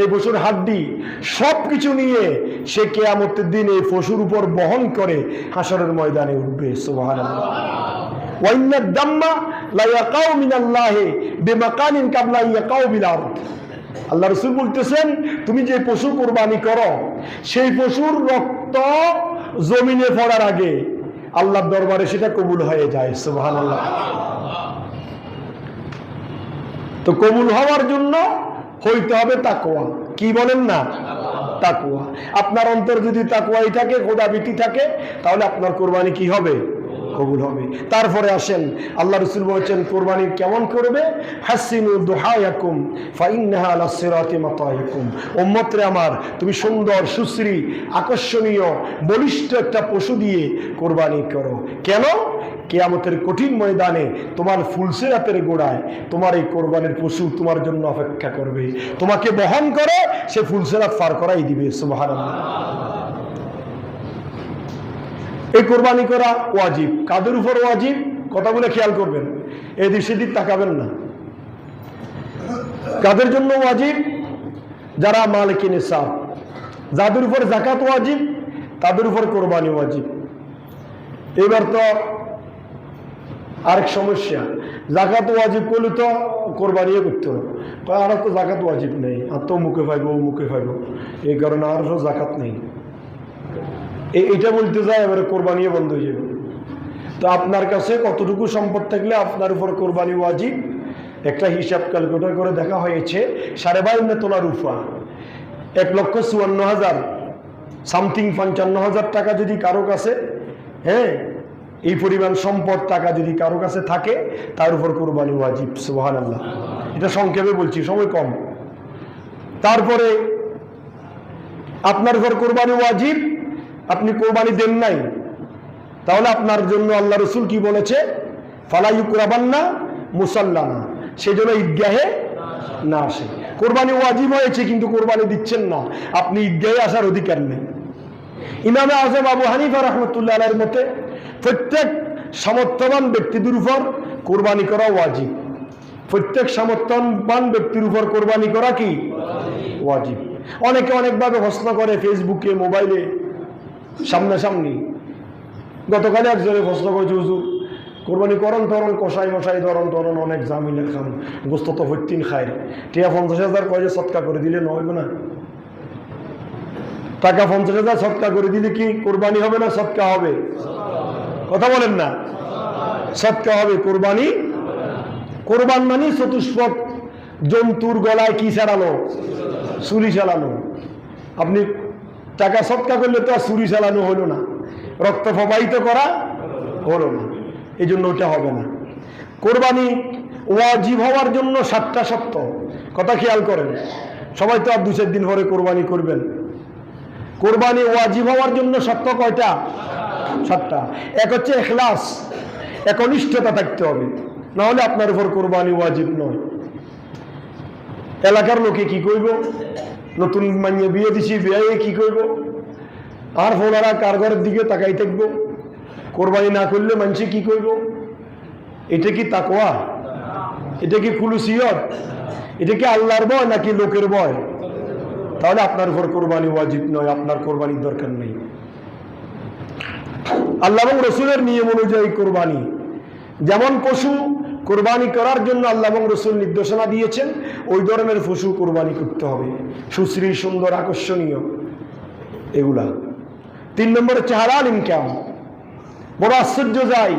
এই পশুর হাড্ডি সবকিছু নিয়ে সে কিয়ামতের দিন এই পশুর উপর বহন করে হাসরের ময়দানে উঠবে। সুবহানাল্লাহ। ওয়া ইন্নাদ দাম্মা লা ইয়াকাউ মিনাল্লাহি বিমাকানিন ক্বাবলা আন ইয়াকাউ বিল আরদ। আল্লাহ রাসূল বলতেছেন, তুমি যে পশু কুরবানি করো, সেই পশুর রক্ত জমিনে পড়ার আগে আল্লাহর দরবারে সেটা কবুল হয়ে যায়। সুবহানাল্লাহ। তো কবুল হওয়ার জন্য হইতে হবে তাকওয়া। কি বলেন না? তাকওয়া। আপনার অন্তর যদি তাকওয়াই থাকে, খোদাভীতি থাকে, তাহলে আপনার কোরবানি কি হবে? কবুল হবে। তারপরে আসেন, আল্লাহ রাসূল বলেছেন কোরবানি কেমন করবে? হাসিনু দুহায়াকুম ফাইন্নাহা আলা সিরাতি মাতায়াকুম। উম্মতরে আমার, তুমি সুন্দর, সুশ্রী, আকর্ষণীয়, বলিষ্ঠ একটা পশু দিয়ে কোরবানি করো। কেন? কিয়ামতের কঠিন ময়দানে তোমার ফুলসিরাতের গোড়ায় তোমার এই কোরবানির পশু তোমার জন্য অপেক্ষা করবে। তোমাকে বহন করে সে ফুলসিরাত পার করাই দিবে। সুবহানাল্লাহ। এই কোরবানি করা ওয়াজিব। কাদের উপর ওয়াজিব? কথাগুলো খেয়াল করবেন, এদিক সেদিক তাকাবেন না। কাদের জন্য ওয়াজিব? যারা মালিকি নিসাব, যাদের উপর যাকাত ওয়াজিব, তাদের উপর কোরবানি ওয়াজিব। এবার তো আরেক সমস্যা, যাকাত ওয়াজিব করলে তো কোরবানিও করতে হবে। আর তো যাকাত ওয়াজিব নেই, আর তো মুখে পাইব ও মুখে পাইব, এই কারণে আর তো যাকাত নেই, এইটা বলতে যায় এবারে কোরবানিও বন্ধ হয়ে যাবে। তো আপনার কাছে কতটুকু সম্পদ থাকলে আপনার উপর কোরবানি ওয়াজিব? একটা হিসাব ক্যালকুলেটর করে দেখা হয়েছে, 52.5 তোলা রূপা, 1,54,000 সামথিং 55,000 টাকা যদি কারো কাছে, হ্যাঁ, এই পরিমাণ সম্পদ টাকা যদি কারো কাছে থাকে, তার উপর কোরবানি ওয়াজিব। সুবহানাল্লাহ। এটা সংক্ষেপে বলছি, সময় কম। তারপরে আপনার উপর কোরবানি ওয়াজিব, আপনি কোরবানি দেন নাই, তাহলে আপনার জন্য আল্লাহ রসুল কি বলেছে? ফালা ইউকরাবান্না মুসাল্লানা, সেই জন্য ঈদগাহে না আসে। কোরবানি ওয়াজিব হয়েছে কিন্তু কোরবানি দিচ্ছেন না, আপনি ঈদগাহে আসার অধিকার নেই। ইমামে আযম আবু হানিফা রাহমাতুল্লাহ আলাইহির মতে প্রত্যেক সামর্থ্যবান ব্যক্তিদের উপর কোরবানি করা ওয়াজিব। প্রত্যেক সামর্থ্যবান ব্যক্তির উপর কোরবানি করা কি ওয়াজিব। অনেকে অনেকভাবে প্রশ্ন করে ফেসবুকে, মোবাইলে, সামনাসামনি। গতকালে একজনে প্রশ্ন করেছে, হুজুর কোরবানি করন তরন কষাই মশাই ধরন তরন অনেক জামিনের খান, গোস্ত তো হইতিন খায়, টিয়া 50,000 কয়ে সৎকা করে দিলে নইব না? টাকা 50,000 সৎকা করে দিলে কি কোরবানি হবে না সৎকা হবে? কথা বলেন না, সৎকা হবে, কোরবানি। কোরবান মানে চতুষ্পদ জন্তুর গলায় কি চালানো? ছুরি চালানো। আপনি টাকা সৎকা করলে তো আর ছুরি চালানো হলো না, রক্ত প্রবাহিত করা হলো না, এই জন্য ওটা হবে না। কোরবানি ওয়াজিব হওয়ার জন্য 7টা শর্ত, কথা খেয়াল করেন। সবাই তো আর 2-4 দিন পরে কোরবানি করবেন। কোরবানি ওয়াজিব হওয়ার জন্য শর্ত কয়টা? 7টা। এক হচ্ছে ইখলাস, একনিষ্ঠতা থাকতে হবে, না হলে আপনার উপর কোরবানি ওয়াজিব নয়। এলাকার লোকে কি কইব? নতুন মাইয়ে বিয়ে দিছি, বিয়ে কি কইব? আর ফোনারা কার ঘরের দিকে তাকাই থাকব? কোরবানি না করলে মানুষে কি কইব? এটা কি তাকওয়া? এটা কি খুলুসিয়ত? এটা কি আল্লাহর ভয় নাকি লোকের ভয়? তাহলে আপনার উপর কোরবানি ওয়াজিব নয়, আপনার কোরবানির দরকার নেই। আল্লাহ এবং রসুলের নিয়ম অনুযায়ী কোরবানি, যেমন পশু কোরবানি করার জন্য আল্লাহ এবং রসুল নির্দেশনা দিয়েছেন, ওই ধরনের পশু কোরবানি করতে হবে, সুশ্রী, সুন্দর, আকর্ষণীয়, এগুলা। 3 নম্বর হচ্ছে হালাল ইনকাম। বড় আশ্চর্য যায়,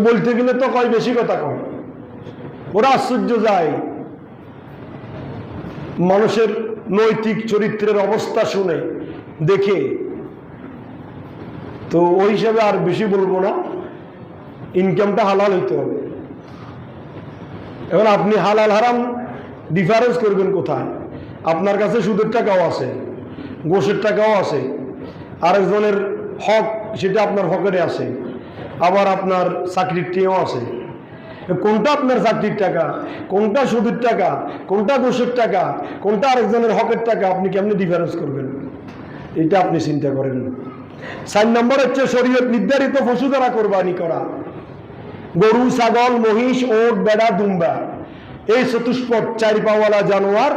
বলতে গেলে তো কয় বেশি কথা কয়, বড় আশ্চর্য যায় মানুষের নৈতিক চরিত্রের অবস্থা শুনে দেখে। তো ওই হিসাবে আর বেশি বলবো না, ইনকামটা হালাল হইতে হবে। এখন আপনি হালাল হারাম ডিফারেন্স করবেন কোথায়? আপনার কাছে সুদের টাকাও আছে, গোশের টাকাও আছে, আরেকজনের হক সেটা আপনার পকেটে আছে, আবার আপনার চাকরির টিও আছে। কোনটা আপনার চাকরির টাকা, কোনটা সুদের টাকা, কোনটা গোশের টাকা, কোনটা আরেকজনের হকের টাকা, আপনি কেমনি ডিফারেন্স করবেন? এটা আপনি চিন্তা করেন। 4 নম্বর হচ্ছে শরীয়ত নির্ধারিত পশু দ্বারা কোরবানি করা। গরু, ছাগল, মহিষ, ওট, বেড়া, দুম্বা, এই চতুষ্পদ 4 পাওয়ালা জানোয়ার।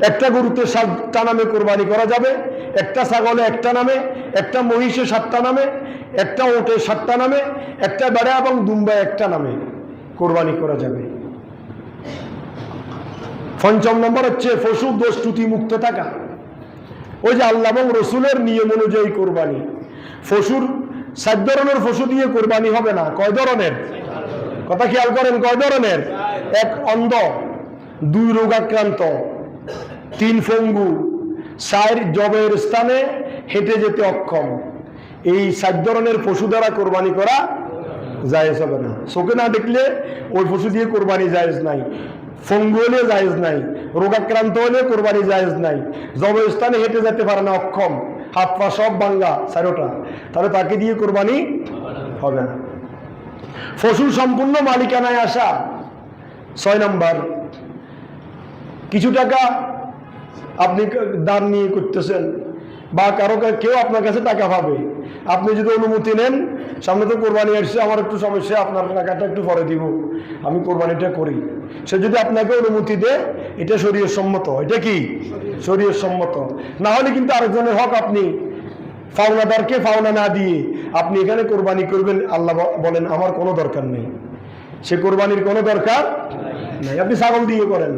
একটা গরুতে 7টা নামে কোরবানি করা যাবে, একটা ছাগলে 1টা নামে, একটা মহিষে 7টা নামে, একটা ওটে 7টা নামে, একটা বেড়া এবং দুম্বা 1টা নামে কোরবানি করা যাবে। 5 নম্বর হচ্ছে পশু দোষ ত্রুটি মুক্ত থাকা। ওই যে আল্লাহ এবং রসুলের নিয়ম অনুযায়ী কোরবানি। পশুর 7 ধরনের পশু দিয়ে কোরবানি হবে না। কয় ধরনের? কথা খেয়াল করেন, কয় ধরনের? 1 অন্ধ, 2 রোগাক্রান্ত, 3 পঙ্গু, 4 জবের স্থানে হেঁটে যেতে অক্ষম। এই 7 ধরনের পশু দ্বারা কোরবানি করা জায়েজ হবে না। চোখে না দেখলে ওই পশু দিয়ে কোরবানি জায়েজ নাই। পঙ্গু হলে জায়েজ নাই, রোগাক্রান্ত হলে কোরবানি জায়েজ নাই, জবের স্থানে হেঁটে যেতে পারে না, অক্ষম, হাত পা সব ভাঙ্গা 4টা, তাহলে তাকে দিয়ে কোরবানি হবে না। পশুর সম্পূর্ণ মালিকানায় আসা। 6 নম্বর, কিছু টাকা আপনি দান নিয়ে করতেছেন, বা কেউ আপনার কাছে টাকা পাবে, আপনি যদি অনুমতি নেন, সামনে তো কোরবানি আসছে, আমার একটু সমস্যা, আপনার টাকাটা একটু পরে দিব, আমি কোরবানিটা করি, সে যদি আপনাকে অনুমতি দেয়, এটা শরীয়ত সম্মত। এটা কি শরীয়ত সম্মত? না হলে কিন্তু আরেকজনের হক আপনি পাওনাদারকে পাওনা না দিয়ে আপনি এখানে কোরবানি করবেন, আল্লাহ বলেন আমার কোনো দরকার নেই, সে কোরবানির কোনো দরকার নেই। আপনি ছাগল দিয়ে করেন,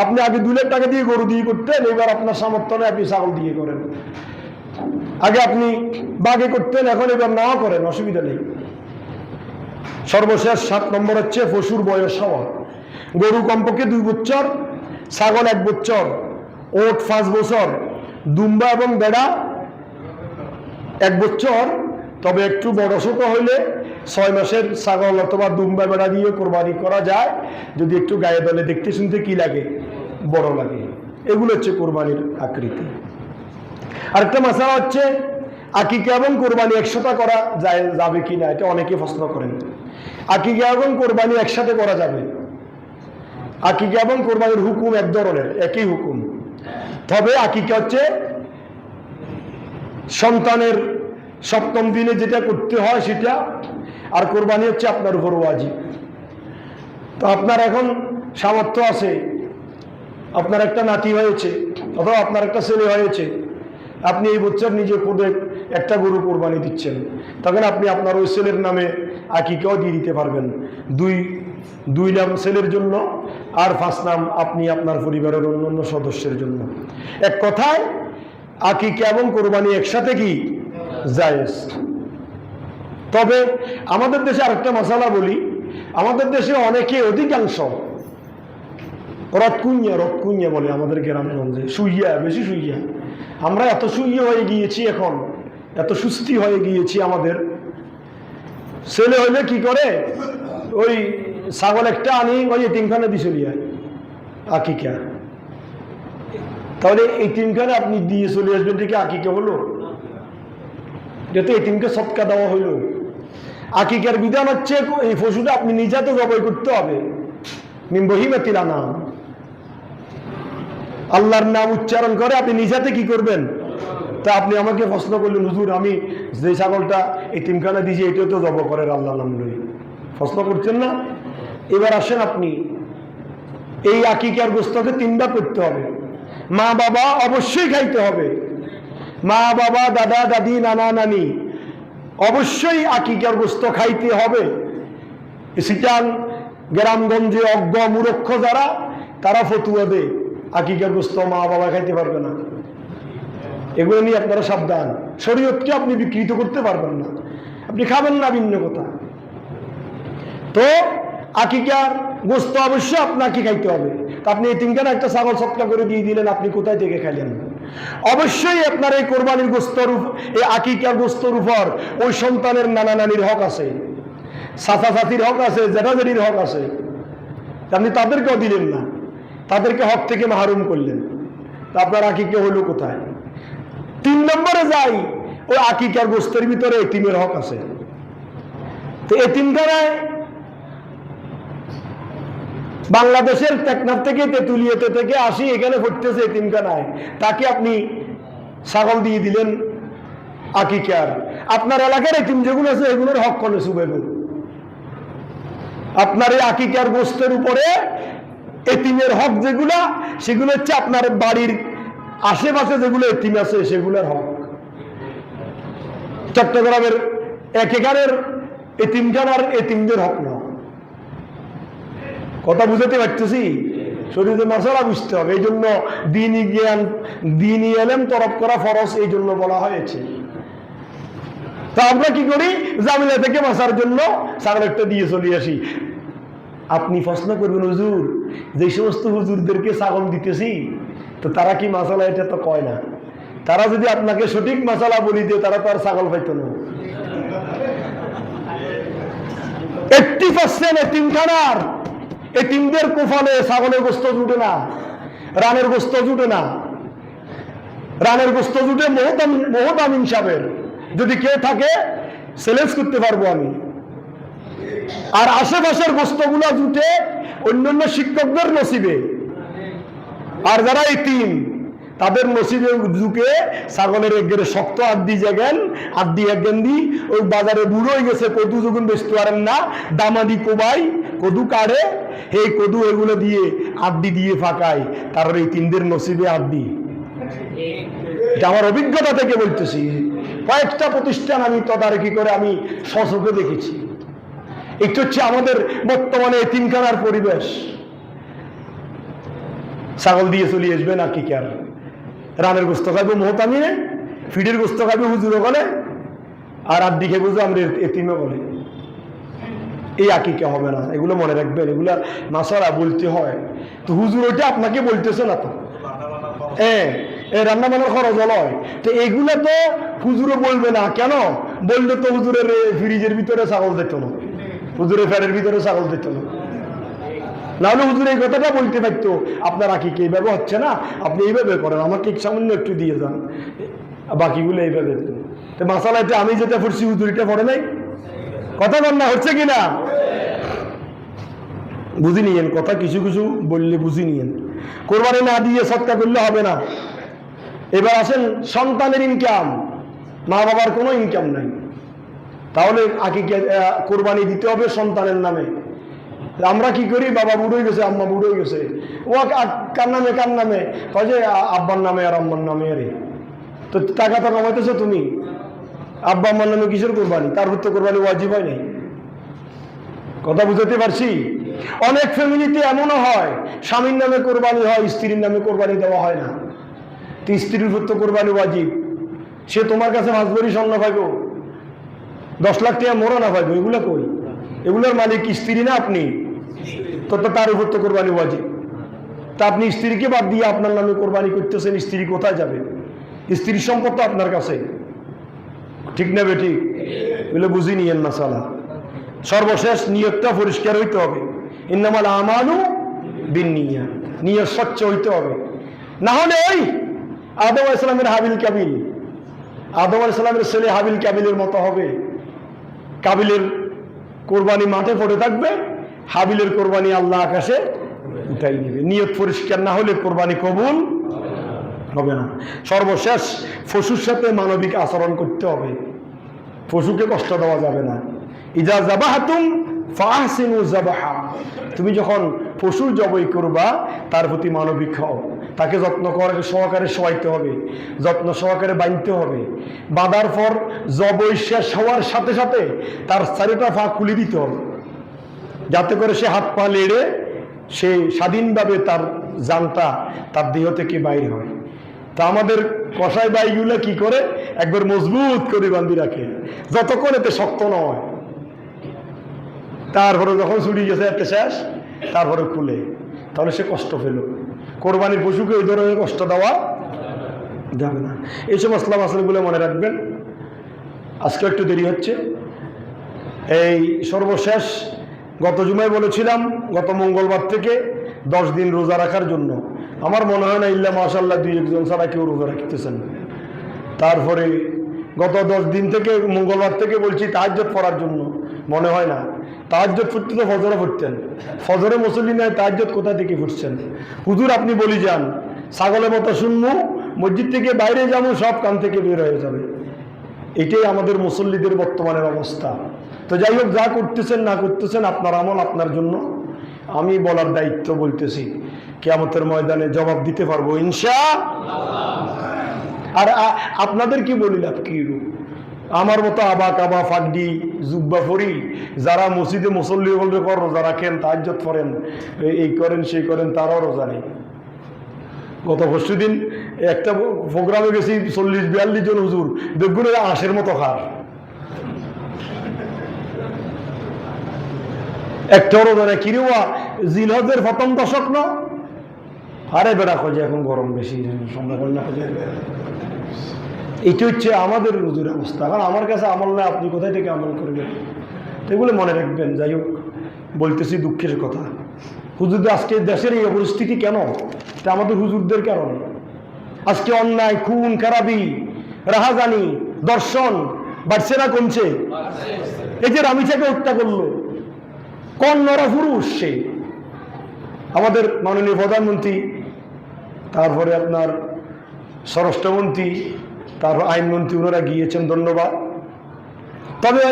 আপনি আগে 2 লাখ টাকা দিয়ে গরু দিয়ে করতেন, এবার আপনার সামর্থ্য নেই, আপনি ছাগল দিয়ে করেন। আগে আপনি বাঘে করতেন, এখন এবার নাও করেন, অসুবিধা নেই। সর্বশেষ 7 নম্বর হচ্ছে পশুর বয়স হওয়া। গরু কমপক্ষে 2 বছর, ছাগল 1 বছর, ওট 5 বছর, দুম্বা এবং বেড়া 1 বছর। তবে একটু বড় ছোট হইলে 6 মাসের ছাগল অথবা দুম্বা বেড়া দিয়ে কোরবানি করা যায়, যদি একটু গায়ে দলে দেখতে শুনতে কি লাগে, বড় লাগে। এগুলো হচ্ছে কোরবানির আকৃতি। আরেকটা মাসালা হচ্ছে আকিকা এবং কোরবানি একসাথে করা যাবে কিনা, এটা অনেকে প্রশ্ন করেন। আকিকা এবং কোরবানি একসাথে করা যাবে। আকিকা এবং কোরবানির হুকুম এক ধরনের, একই হুকুম। তবে আকিকা হচ্ছে সন্তানের 7ম দিনে যেটা করতে হয় সেটা, আর কোরবানি হচ্ছে আপনার উপর ওয়াজিব। তো আপনার এখন সামর্থ্য আছে, আপনার একটা নাতি হয়েছে অথবা আপনার একটা ছেলে হয়েছে, আপনি এই বছর নিজে খুদে একটা গরু কোরবানি দিচ্ছেন, তখন আপনি আপনার ওই ছেলের নামে আকিকাও দিয়ে দিতে পারবেন। দুই নাম ছেলের জন্য, আর 5 নাম আপনি আপনার পরিবারের অন্যান্য সদস্যের জন্য। এক কথায় আকিকা এবং কোরবানি একসাথে কি জায়েজ। তবে আমাদের দেশে আরেকটা মশালা বলি, আমাদের দেশে অনেকে, অধিকাংশ রথকুইয়া বলে আমাদের গ্রামগঞ্জে, বেশি শুইয়া। আমরা এত শুইয়া হয়ে গিয়েছি, এখন এত সুস্থি হয়ে গিয়েছি, আমাদের ছেলে হইলে কি করে, ওই ছাগল একটা আনি ওই এতিমখানে দিয়ে চলে যায় আকিকা। তাহলে এতিমখানে আপনি দিয়ে চলে আসবেন, ঠিক আকিকা হলো? যেহেতু এতিমকে সৎকা দেওয়া হইলো। আকিকার বিধান হচ্ছে এই পশুটা আপনি নিজে তো জবাই করতে হবে, মিন বহিমাতিল আনাম, আল্লাহর নাম উচ্চারণ করে আপনি নিজাতে কি করবেন। তা আপনি আমাকে প্রশ্ন করলেন, হুজুর আমি যে ছাগলটা এতিমখানা দিয়েছি এটাও তো জব করে আল্লাহর নাম লই, প্রশ্ন করছেন না? এবার আসেন, আপনি এই আকিকার গোস্তকে 3 ভাগ করতে হবে। মা বাবা অবশ্যই খাইতে হবে, মা বাবা দাদা দাদি নানা নানি অবশ্যই আকিকার গোস্ত খাইতে হবে। সিটাং গ্রামগঞ্জে অজ্ঞ মূর্খ যারা, তারা ফতুয়া দেয় আকিকার গোস্ত মা বাবা খাইতে পারবে না। এগুলো নিয়ে আপনারা সাবধান। শরীয়তকে আপনি বিকৃত করতে পারবেন না, আপনি খাবেন না, ভিন্ন কথা। তো আকিকার গোস্ত অবশ্যই আপনাকে খাইতে হবে। আপনি এই 3খানা একটা ছাগল সৎকা করে দিয়ে দিলেন, আপনি কোথায় থেকে খাইলেন? অবশ্যই আপনার এই কোরবানির গোস্তর, এই আকিকার গোস্তর উপর ওই সন্তানের নানা নানির হক আছে, চাচা চাচির হক আছে, জেঠাজেঠির হক আছে। আপনি তাদেরকেও দিলেন না, তাদেরকে হক থেকে মাহরুম করলেন, আপনার আকিকা হইল কোথায়? 3 নম্বরে যাই, ওই আকিকার গোস্তের ভিতরে এতিমের হক আছে। তো এতিমখানায় বাংলাদেশের টেকনাফ থেকে তেঁতুলিয়াতে থেকে আসি, এখানে পড়তেছে এতিমখানায়, তাকে আপনি ছাগল দিয়ে দিলেন আকিকার। আপনার এলাকার এতিম যেগুলো আছে এগুলোর হক কোনে সুবেগুলো? আপনার এই আকিকার গোস্তের উপরে এতিমের হক যেগুলা, সেগুলো হচ্ছে আপনার বাড়ির আশেপাশে যেগুলো এতিম আছে সেগুলোর হক। চট্টগ্রামের একেকারের এতিমখানার এতিমদের হক না। কথা বুঝাতে পারতেছি? শরীরে মশলা বুঝতে হবে। এই জন্য দিনই জ্ঞান, দিনই এলেম তরফ করা ফরজ, এই জন্য বলা হয়েছে। তা আমরা কি করি, জামিলা থেকে বাঁচার জন্য ছাগল একটা দিয়ে চলে আসি। আপনি প্রশ্ন করবেন, হুজুর যে সমস্ত হুজুরদেরকে ছাগল দিতেছি, তো তারা কি মাসালা এটা তো কয় না। তারা যদি আপনাকে সঠিক মাসালা বলি দিয়ে, তারা তো আর ছাগল পাইত না। 80% এতিমখানার এতিমদের কোফালে ছাগলের গোস্ত জুটে না, রানের গোস্ত জুটে না। রানের গোস্ত জুটে মোহত আমিন সাহেবের, যদি কেউ থাকে চ্যালেঞ্জ করতে পারবো আমি। আর আশেপাশের গোস্তগুলো জুটে অন্যান্য শিক্ষকদের নসিবে। আর যারা এতিম তাদের নসিবে ঢুকে ছাগলের একগেরে শক্ত আড্ডি জাগেন, আড্ডি একগেন দি ওই বাজারে বুড়ো হয়ে গেছে, কদু যখন বেচতে পারেন না, দামাদি কোবাই কদু কাড়ে, এই কদু এগুলো দিয়ে আড্ডি দিয়ে ফাঁকায়, তার এই তিনদের নসিবে আড্ডি। এটা আমার অভিজ্ঞতা থেকে বলতেছি, কয়েকটা প্রতিষ্ঠান আমি তদারকি করে আমি স্বচক্ষে দেখেছি। এটা হচ্ছে আমাদের বর্তমানে এতিমখানার পরিবেশ। ছাগল দিয়ে চলে আসবে না কি কার, রানের গোস্ত খাইবে মোহতামিনে, ফিডের গোস্ত খাইবে হুজুরও বলে, আর আড্ডি খেয়ে বুঝো আমরা এতিমে বলে। এই আকিকা হবে না, এগুলো মনে রাখবেন, এগুলা মাসালা বলতে হয়। তো হুজুর ওইটা আপনাকে বলতেছে না তো, রান্না বান্নার খরচ হয়, তো এগুলো তো হুজুরে বলবে না। কেন বললে তো হুজুরের ফ্রিজের ভিতরে ছাগল দিত না, হুজুরের ফ্যানের ভিতরে ছাগল দিত না, নাহলে হুজুর এই কথাটা বলতে পারতো, আপনার আকিকে এইভাবে হচ্ছে না, আপনি এইভাবে করেন, আমাকে সামান্য একটু দিয়ে যান, বাকিগুলো এইভাবে দেন। তো মাসালাতে আমি যেটা পড়ছি হুজুরিটা পড়ে নাই, কথা বল না, হচ্ছে কিনা বুঝি নিয়েন কথা, কিছু কিছু বললে বুঝি নিয়েন। কোরবানি না দিয়ে সৎকার করলে হবে না। এবার আসেন সন্তানের ইনকাম, মা বাবার কোনো ইনকাম নাই, তাহলে আকিকে কোরবানি দিতে হবে সন্তানের নামে। আমরা কি করি, বাবা বুড়ো হয়ে গেছে, আম্মা বুড়ো হয়ে গেছে, ও কার নামে কার নামে, কয় যে আব্বার নামে আর আম্মার নামে। আরে তো টাকা তো কামাইতেছো তুমি, আব্বা আম্মার নামে কিসের কোরবানি? তার তো কোরবানি ওয়াজিব হয় নাই। কথা বুঝতে পারছি? অনেক ফ্যামিলিতে এমনও হয় স্বামীর নামে কোরবানি হয়, স্ত্রীর নামে কোরবানি দেওয়া হয় না। তো স্ত্রীর উপর তো কোরবানি ওয়াজিব, সে তোমার কাছে মাছ ভরি স্বর্ণ পাইব, 10 লাখ টাকা মোড়া না পাইব, এগুলো কই? এগুলোর মালিক স্ত্রী না আপনি, তো তার উপর তো কোরবানি ওয়াজিব। তা আপনি স্ত্রীকে বাদ দিয়ে আপনার নামে কোরবানি করতেছেন, স্ত্রী কোথায় যাবে? স্ত্রীর সম্পদ তো আপনার কাছে, ঠিক না বেঠিক? এগুলো বুঝি নিয়েন মাসালা। সর্বশেষ নিয়তটা পরিষ্কার হইতে হবে, ইন্নামাল আমালু বিন্নিয়াত, নিয়ত স্বচ্ছ হইতে হবে। না হলে ওই আদম আলাইহিস সালামের হাবিল কাবিল, আদম আলাইহিস সালামের ছেলে হাবিল কাবিলের মতো হবে। কাবিলের কোরবানি মাঠে পড়ে থাকবে, হাবিলের কোরবানি আল্লাহ আকাশে উঠাই নেবে। নিয়ত পরিষ্কার না হলে কোরবানি কবুল হবে না। সর্বশেষ পশুর সাথে মানবিক আচরণ করতে হবে, পশুকে কষ্ট দেওয়া যাবে না। ইজা যাবাহাতুম ফাহসিনু যাবাহা, তুমি যখন পশুর জবাই করবা তার প্রতি মানবিক হও, তাকে যত্ন সহকারে শোয়াইতে হবে, যত্ন সহকারে বাঁধতে হবে। বাঁধার পর জবাই শেষ হওয়ার সাথে সাথে তার 4টা পা খুলে দিতে হবে, যাতে করে সে হাত পা লেড়ে সে স্বাধীনভাবে তার জানটা তার দেহ থেকে বাইরে হয়। তা আমাদের কষাই বাইগুলো কি করে, একবার মজবুত করে বান্ধি রাখে, যতক্ষণ এতে শক্ত নয়। তারপরে যখন ছুটি গেছে একটা শেষ, তারপরে খুলে, তাহলে সে কষ্ট পেল। কোরবানির পশুকে ওই ধরনের কষ্ট দেওয়া যাবে না। এই সমস্ত মাসলাগুলো মনে রাখবেন। আজকে একটু দেরি হচ্ছে। এই সর্বশেষ গত জুমায় বলেছিলাম গত মঙ্গলবার থেকে 10 দিন রোজা রাখার জন্য। আমার মনে হয় না ইল্লা মাশাআল্লাহ 2-1 ছাড়া কেউ রোজা রাখতেছেন। তারপরে গত 10 দিন থেকে মঙ্গলবার থেকে বলছি তাহাজ্জুদ পড়ার জন্য, মনে হয় না। তাহাজ্জুদ পড়তে তো ফজরে পড়তেন, ফজরে মুসল্লি নয়, তাহাজ্জুদ কোথা থেকে পড়ছেন? হুজুর আপনি বলি যান, ছাগলের মতো শুনবো, মসজিদ থেকে বাইরে যাবো, সব কান থেকে বের হয়ে যাবে। এটাই আমাদের মুসল্লিদের বর্তমানের অবস্থা। তো যাই হোক, যা করতেছেন না করতেছেন আপনার আমল আপনার জন্য। আমি বলার দায়িত্ব বলতেছি, কিয়ামতের ময়দানে জবাব দিতে পারবো ইনশাআল্লাহ। আর আপনাদের কি বলিলাম, কি আমার মতো আবা কাবা ফাগডি জুব্বা ফরি যারা মসজিদে মুসল্লি বলবে কর রোজা রাখেন, তাহাজ্জুদ পড়েন, এই করেন সেই করেন, তারাও রোজা নেই। গত পরশুদিন একটা প্রোগ্রামে গেছি, 40-42 জন হুজুর, দেখুন আঁশের মতো খার, একটাও রোজা নেই। কিরুয়া জিলহজের প্রথম দশক না, আরে বেড়া খোঁজে এখন গরম বেশি, সন্ধ্যা করে না খোঁজে। এইটা হচ্ছে আমাদের রুজুর অবস্থা। কারণ আমার কাছে আমল না, আপনি কোথায় থেকে আমল করবেন? তো এগুলো মনে রাখবেন। যাই হোক, বলতেছি দুঃখের কথা, হুজুরদের আজকে দেশের এই পরিস্থিতি কেন? এটা আমাদের হুজুরদের কারণে। আজকে অন্যায়, খুন খারাপি, রাহাজানি, দর্শন বাড়ছে না কমছে? এই যে রামিচাকে হত্যা করলো, কোন নরা পুরুষ সে? আমাদের মাননীয় প্রধানমন্ত্রী, তারপরে আপনার স্বরাষ্ট্রমন্ত্রী, তার আইনমন্ত্রী, ওনারা গিয়েছেন, ধন্যবাদ। তবে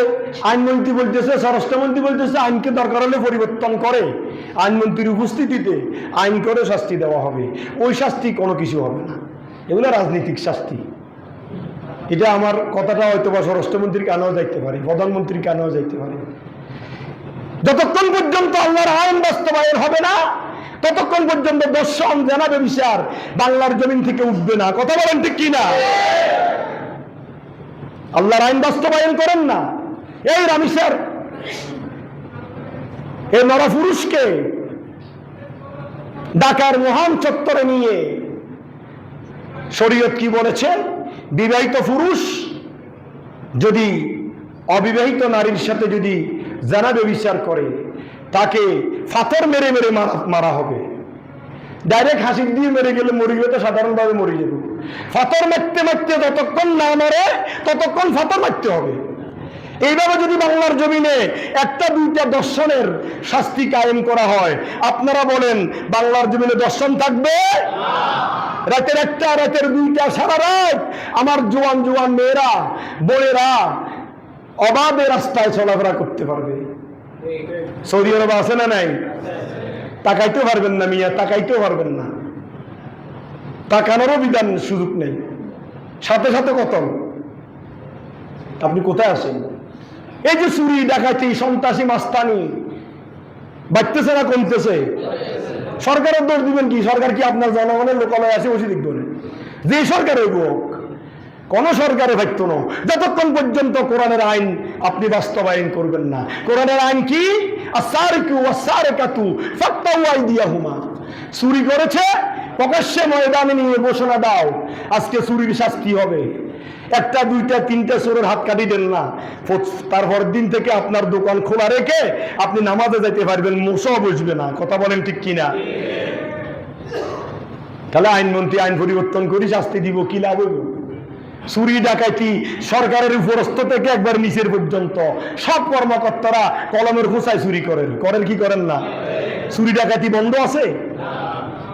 আইনমন্ত্রী বলতেছে, স্বরাষ্ট্রমন্ত্রী বলতেছে আইনকে দরকার হলে পরিবর্তন করে আইনমন্ত্রীর উপস্থিতিতে আইন করে শাস্তি দেওয়া হবে। ওই শাস্তি কোনো কিছু হবে না, এগুলো রাজনৈতিক শাস্তি। এটা আমার কথাটা হয়তো বা স্বরাষ্ট্রমন্ত্রীর কানেও যাইতে পারে, প্রধানমন্ত্রীর কানেও যাইতে পারে। যতক্ষণ পর্যন্ত আল্লাহর আইন বাস্তবায়ন হবে না, ততক্ষণ পর্যন্ত দর্শন, জেনা, ব্যভিচার বাংলার জমিন থেকে উঠবে না। কথা বলেন ঠিক কিনা? আল্লাহর আইন বাস্তবায়ন করেন না, এই রামিসার, এই নরপুরুষকে ঢাকার মহান চত্বরে নিয়ে শরীয়ত কি বলেছে? বিবাহিত পুরুষ যদি অবিবাহিত নারীর সাথে যদি জেনা ব্যভিচার করে, তাকে পাথর মেরে মেরে মারা হবে। ডাইরেক্ট হাসি দিয়ে মেরে গেলে, মরে গেলে তো সাধারণভাবে মরে যাবে। পাথর মারতে মারতে যতক্ষণ না মরে ততক্ষণ পাথর মারতে হবে। এইভাবে যদি বাংলার জমিনে একটা দুইটা দর্শনের শাস্তি কায়েম করা হয়, আপনারা বলেন বাংলার জমিনে দর্শন থাকবে? রাতের একটা, রাতের দুইটা, সারা রাত আমার জোয়ান জোয়ান মেয়েরা, বোনেরা অবাধে রাস্তায় চলাফেরা করতে পারবে। সৌদি আরব আছে না নাই? তাকাইতেও পারবেন না মিয়া, তাকাইতেও পারবেন না, তাকানোরও বিধান সুযোগ নেই, সাথে সাথে কতল। আপনি কোথায় আছেন? এই যে চুরি, ডাকাতি, সন্ত্রাসী, মাস্তানি বাড়তেছে না কমতেছে? সরকারের দোষ দিবেন কি? সরকার কি আপনার জনগণের লোকালয় আছে বসে দেখবেন? যে সরকারের হোক, কোন সরকারে ভাবতো না যতক্ষণ পর্যন্ত কোরআনের আইন আপনি বাস্তবায়ন করবেন না। কোরআনের আইন কি? আস-সারিকু ওয়াস-সারিকাতু ফাকতাউ আইদিয়াহুমা। চুরি করেছে প্রকাশ্যে ময়দানে নিয়ে ঘোষণা দাও, আজকে চুরির শাস্তি হবে। একটা দুইটা তিনটা চোরের হাত কাটি দেন না, তারপর দিন থেকে আপনার দোকান খোলা রেখে আপনি নামাজে যেতে পারবেন, মশাও বসবে না। কথা বলেন ঠিক কিনা? তাহলে আইনমন্ত্রী আইন পরিবর্তন করে শাস্তি দিব, কি লাভ হইব? চুরি ডাকাতি সরকারের উপরস্থ থেকে একবার নিচের পর্যন্ত সব কর্মকর্তারা কলমের খোঁচায় চুরি করেন, করেন কি করেন না? চুরি ডাকাতি বন্ধ আছে?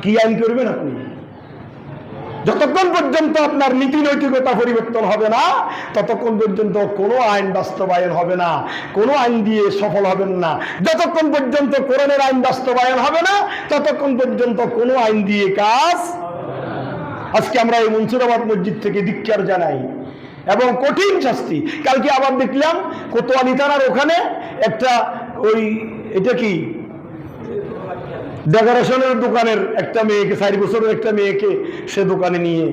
কি আইন করবেন আপনি? যতক্ষণ পর্যন্ত আপনার নীতি নৈতিকতা পরিবর্তন হবে না, ততক্ষণ পর্যন্ত কোনো আইন বাস্তবায়ন হবে না, কোনো আইন দিয়ে সফল হবেন না। যতক্ষণ পর্যন্ত কোরআনের আইন বাস্তবায়ন হবে না, ততক্ষণ পর্যন্ত কোনো আইন দিয়ে কাজ। আজকে আমরা এই মনসুরাবাদ মসজিদ থেকে ধিক্কার জানাই এবং কঠিন শাস্তি। কালকে আবার দেখলাম কোতোয়ালি থানার ওখানে একটা ওই এটা কি ডেকোরেশনের দোকানের একটা মেয়েকে, 4 বছরের একটা মেয়েকে সে দোকানে নিয়ে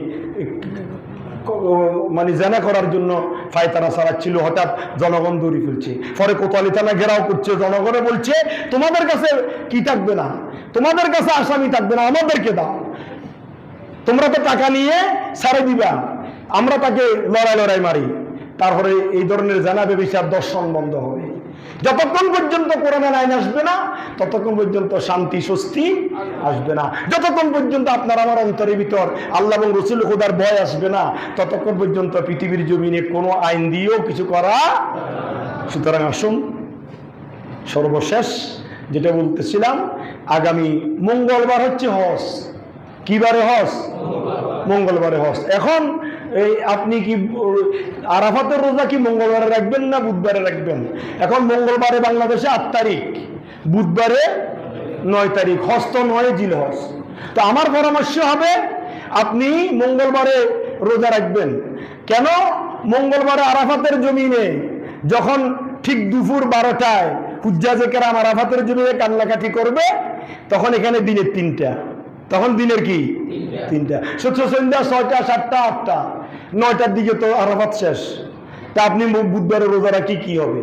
মানে জেনা করার জন্য ফায়তারা চালাচ্ছিল। হঠাৎ জনগণ দৌড়ি ফেলছে, পরে কোতোয়ালি থানা ঘেরাও করছে। জনগণে বলছে তোমাদের কাছে কি থাকবে না, তোমাদের কাছে আসামি থাকবে না, আমাদেরকে দাও, তোমরা তো টাকা নিয়ে ছাড়ে দিবা, আমরা তাকে লড়াই লড়াই মারি। তারপরে এই ধরনের জেনা ব্যভিচার দর্শন বন্ধ হবে। যতক্ষণ পর্যন্ত কোরআনের আইন আসবে না, ততক্ষণ পর্যন্ত শান্তি স্বস্তি আসবে না। যতক্ষণ পর্যন্ত আপনার আমার অন্তরের ভিতর আল্লাহ এবং রসুল খোদার ভয় আসবে না, ততক্ষণ পর্যন্ত পৃথিবীর জমিনে কোনো আইন দিয়েও কিছু করা। সুতরাং আসুন, সর্বশেষ যেটা বলতেছিলাম, আগামী মঙ্গলবার হচ্ছে হজ। কি বারে হজ? মঙ্গলবারে হজ। এখন এই আপনি কি আরাফাতের রোজা কি মঙ্গলবারে রাখবেন না বুধবারে রাখবেন? এখন মঙ্গলবারে বাংলাদেশে 8 তারিখ, বুধবারে 9 তারিখ, হজ তো 9 জিলহজ। তো আমার পরামর্শ হবে আপনি মঙ্গলবারে রোজা রাখবেন। কেন? মঙ্গলবারে আরাফাতের জমিনে যখন ঠিক দুপুর 12টায় হুজ্জাজে কেরাম আরাফাতের জমিনে কান্নাকাটি করবে, তখন এখানে দিনের 3টা, তখন দিনের কি 3টা, সন্ধ্যা 6টা 7টা 8টা 9টার দিকে তো আরাফাত শেষ। তা আপনি বুধবারে রোজা রাখি কি হবে?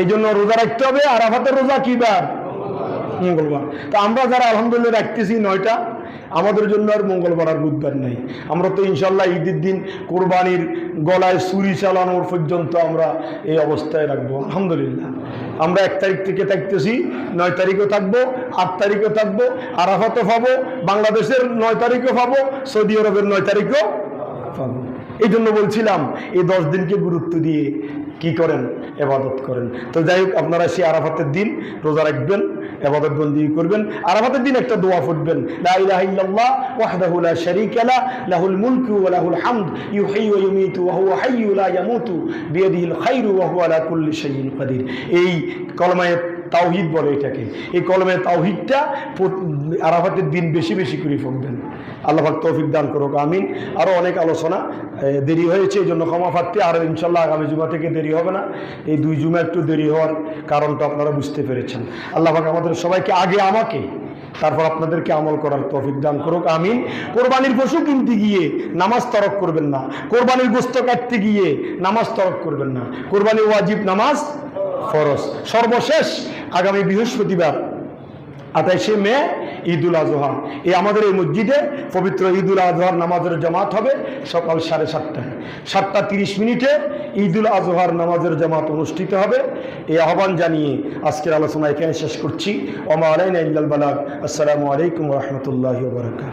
এই জন্য রোজা রাখতে হবে। আরাফাতের রোজা কি বার? মঙ্গলবার। তা আমরা যারা আলহামদুলিল্লাহ রাখতেছি 9টা, আমাদের জন্য আর মঙ্গলবার আর বুধবার নেই। আমরা তো ইনশাল্লাহ ঈদের দিন কোরবানির গলায় ছুরি চালানোর পর্যন্ত আমরা এই অবস্থায় রাখবো আলহামদুলিল্লাহ। আমরা 1 তারিখ থেকে থাকতেছি, 9 তারিখও থাকবো, 8 তারিখও থাকবো, আরাফাতও পাবো, বাংলাদেশের 9 তারিখও পাবো, সৌদি আরবের 9 তারিখও পাবো। এই জন্য বলছিলাম এই 10 দিনকে গুরুত্ব দিয়ে কি করেন, ইবাদত করেন। তো যাই হোক, আপনারা সেই আরাফাতের দিন রোজা রাখবেন ইবাদত বন্দি করবেন। আরাফাতের দিন একটা দোয়া পড়বেন, লা ইলাহা ইল্লাল্লাহ ওয়াহদাহু লা শারীকা লাহ লাহুল মুলকু ওয়া লাহুল হামদ ইউহয়ি ওয়া ইউমীতু ওয়া হুয়া হাইয়্যু লা ইয়ামুতু বিয়াদিহিল খায়রু ওয়া হুয়া আলা কুল্লি শাইইন কাদির। এই কলমায়ে তাওহীদ বলে এটাকে। এই কলমায়ে তাওহীদটা আরাফাতের দিন বেশি বেশি করে পড়বেন। আল্লাহ পাক তৌফিক দান করুক, আমিন। আরও অনেক আলোচনা, দেরি হয়েছে এই জন্য ক্ষমা প্রার্থী। আর ইনশাল্লাহ আগামী জুমা থেকে দেরি হবে না। এই 2 জুমা একটু দেরি হওয়ার কারণটা আপনারা বুঝতে পেরেছেন। আল্লাহ পাক আমাদের সবাইকে, আগে আমাকে তারপর আপনাদেরকে আমল করার তৌফিক দান করুক, আমিন। কোরবানির পশু কিনতে গিয়ে নামাজ তরক করবেন না, কোরবানির গোশত কাটতে গিয়ে নামাজ তরক করবেন না। কোরবানি ওয়াজিব, নামাজ ফরজ। সর্বশেষ আগামী বৃহস্পতিবার 28শে মে ঈদুল আজহা, এই আমাদের এই মসজিদে পবিত্র ঈদুল আজহার নামাজের জামাত হবে সকাল 7:30টায়। 7:30 ঈদুল আজহার নামাজের জামাত অনুষ্ঠিত হবে। এই আহ্বান জানিয়ে আজকের আলোচনা এখানে শেষ করছি। ওয়া মা আলাইনা ইল্লাল বালাগ। আসসালামু আলাইকুম ওয়া রাহমাতুল্লাহি ওয়া বারাকাতুহু।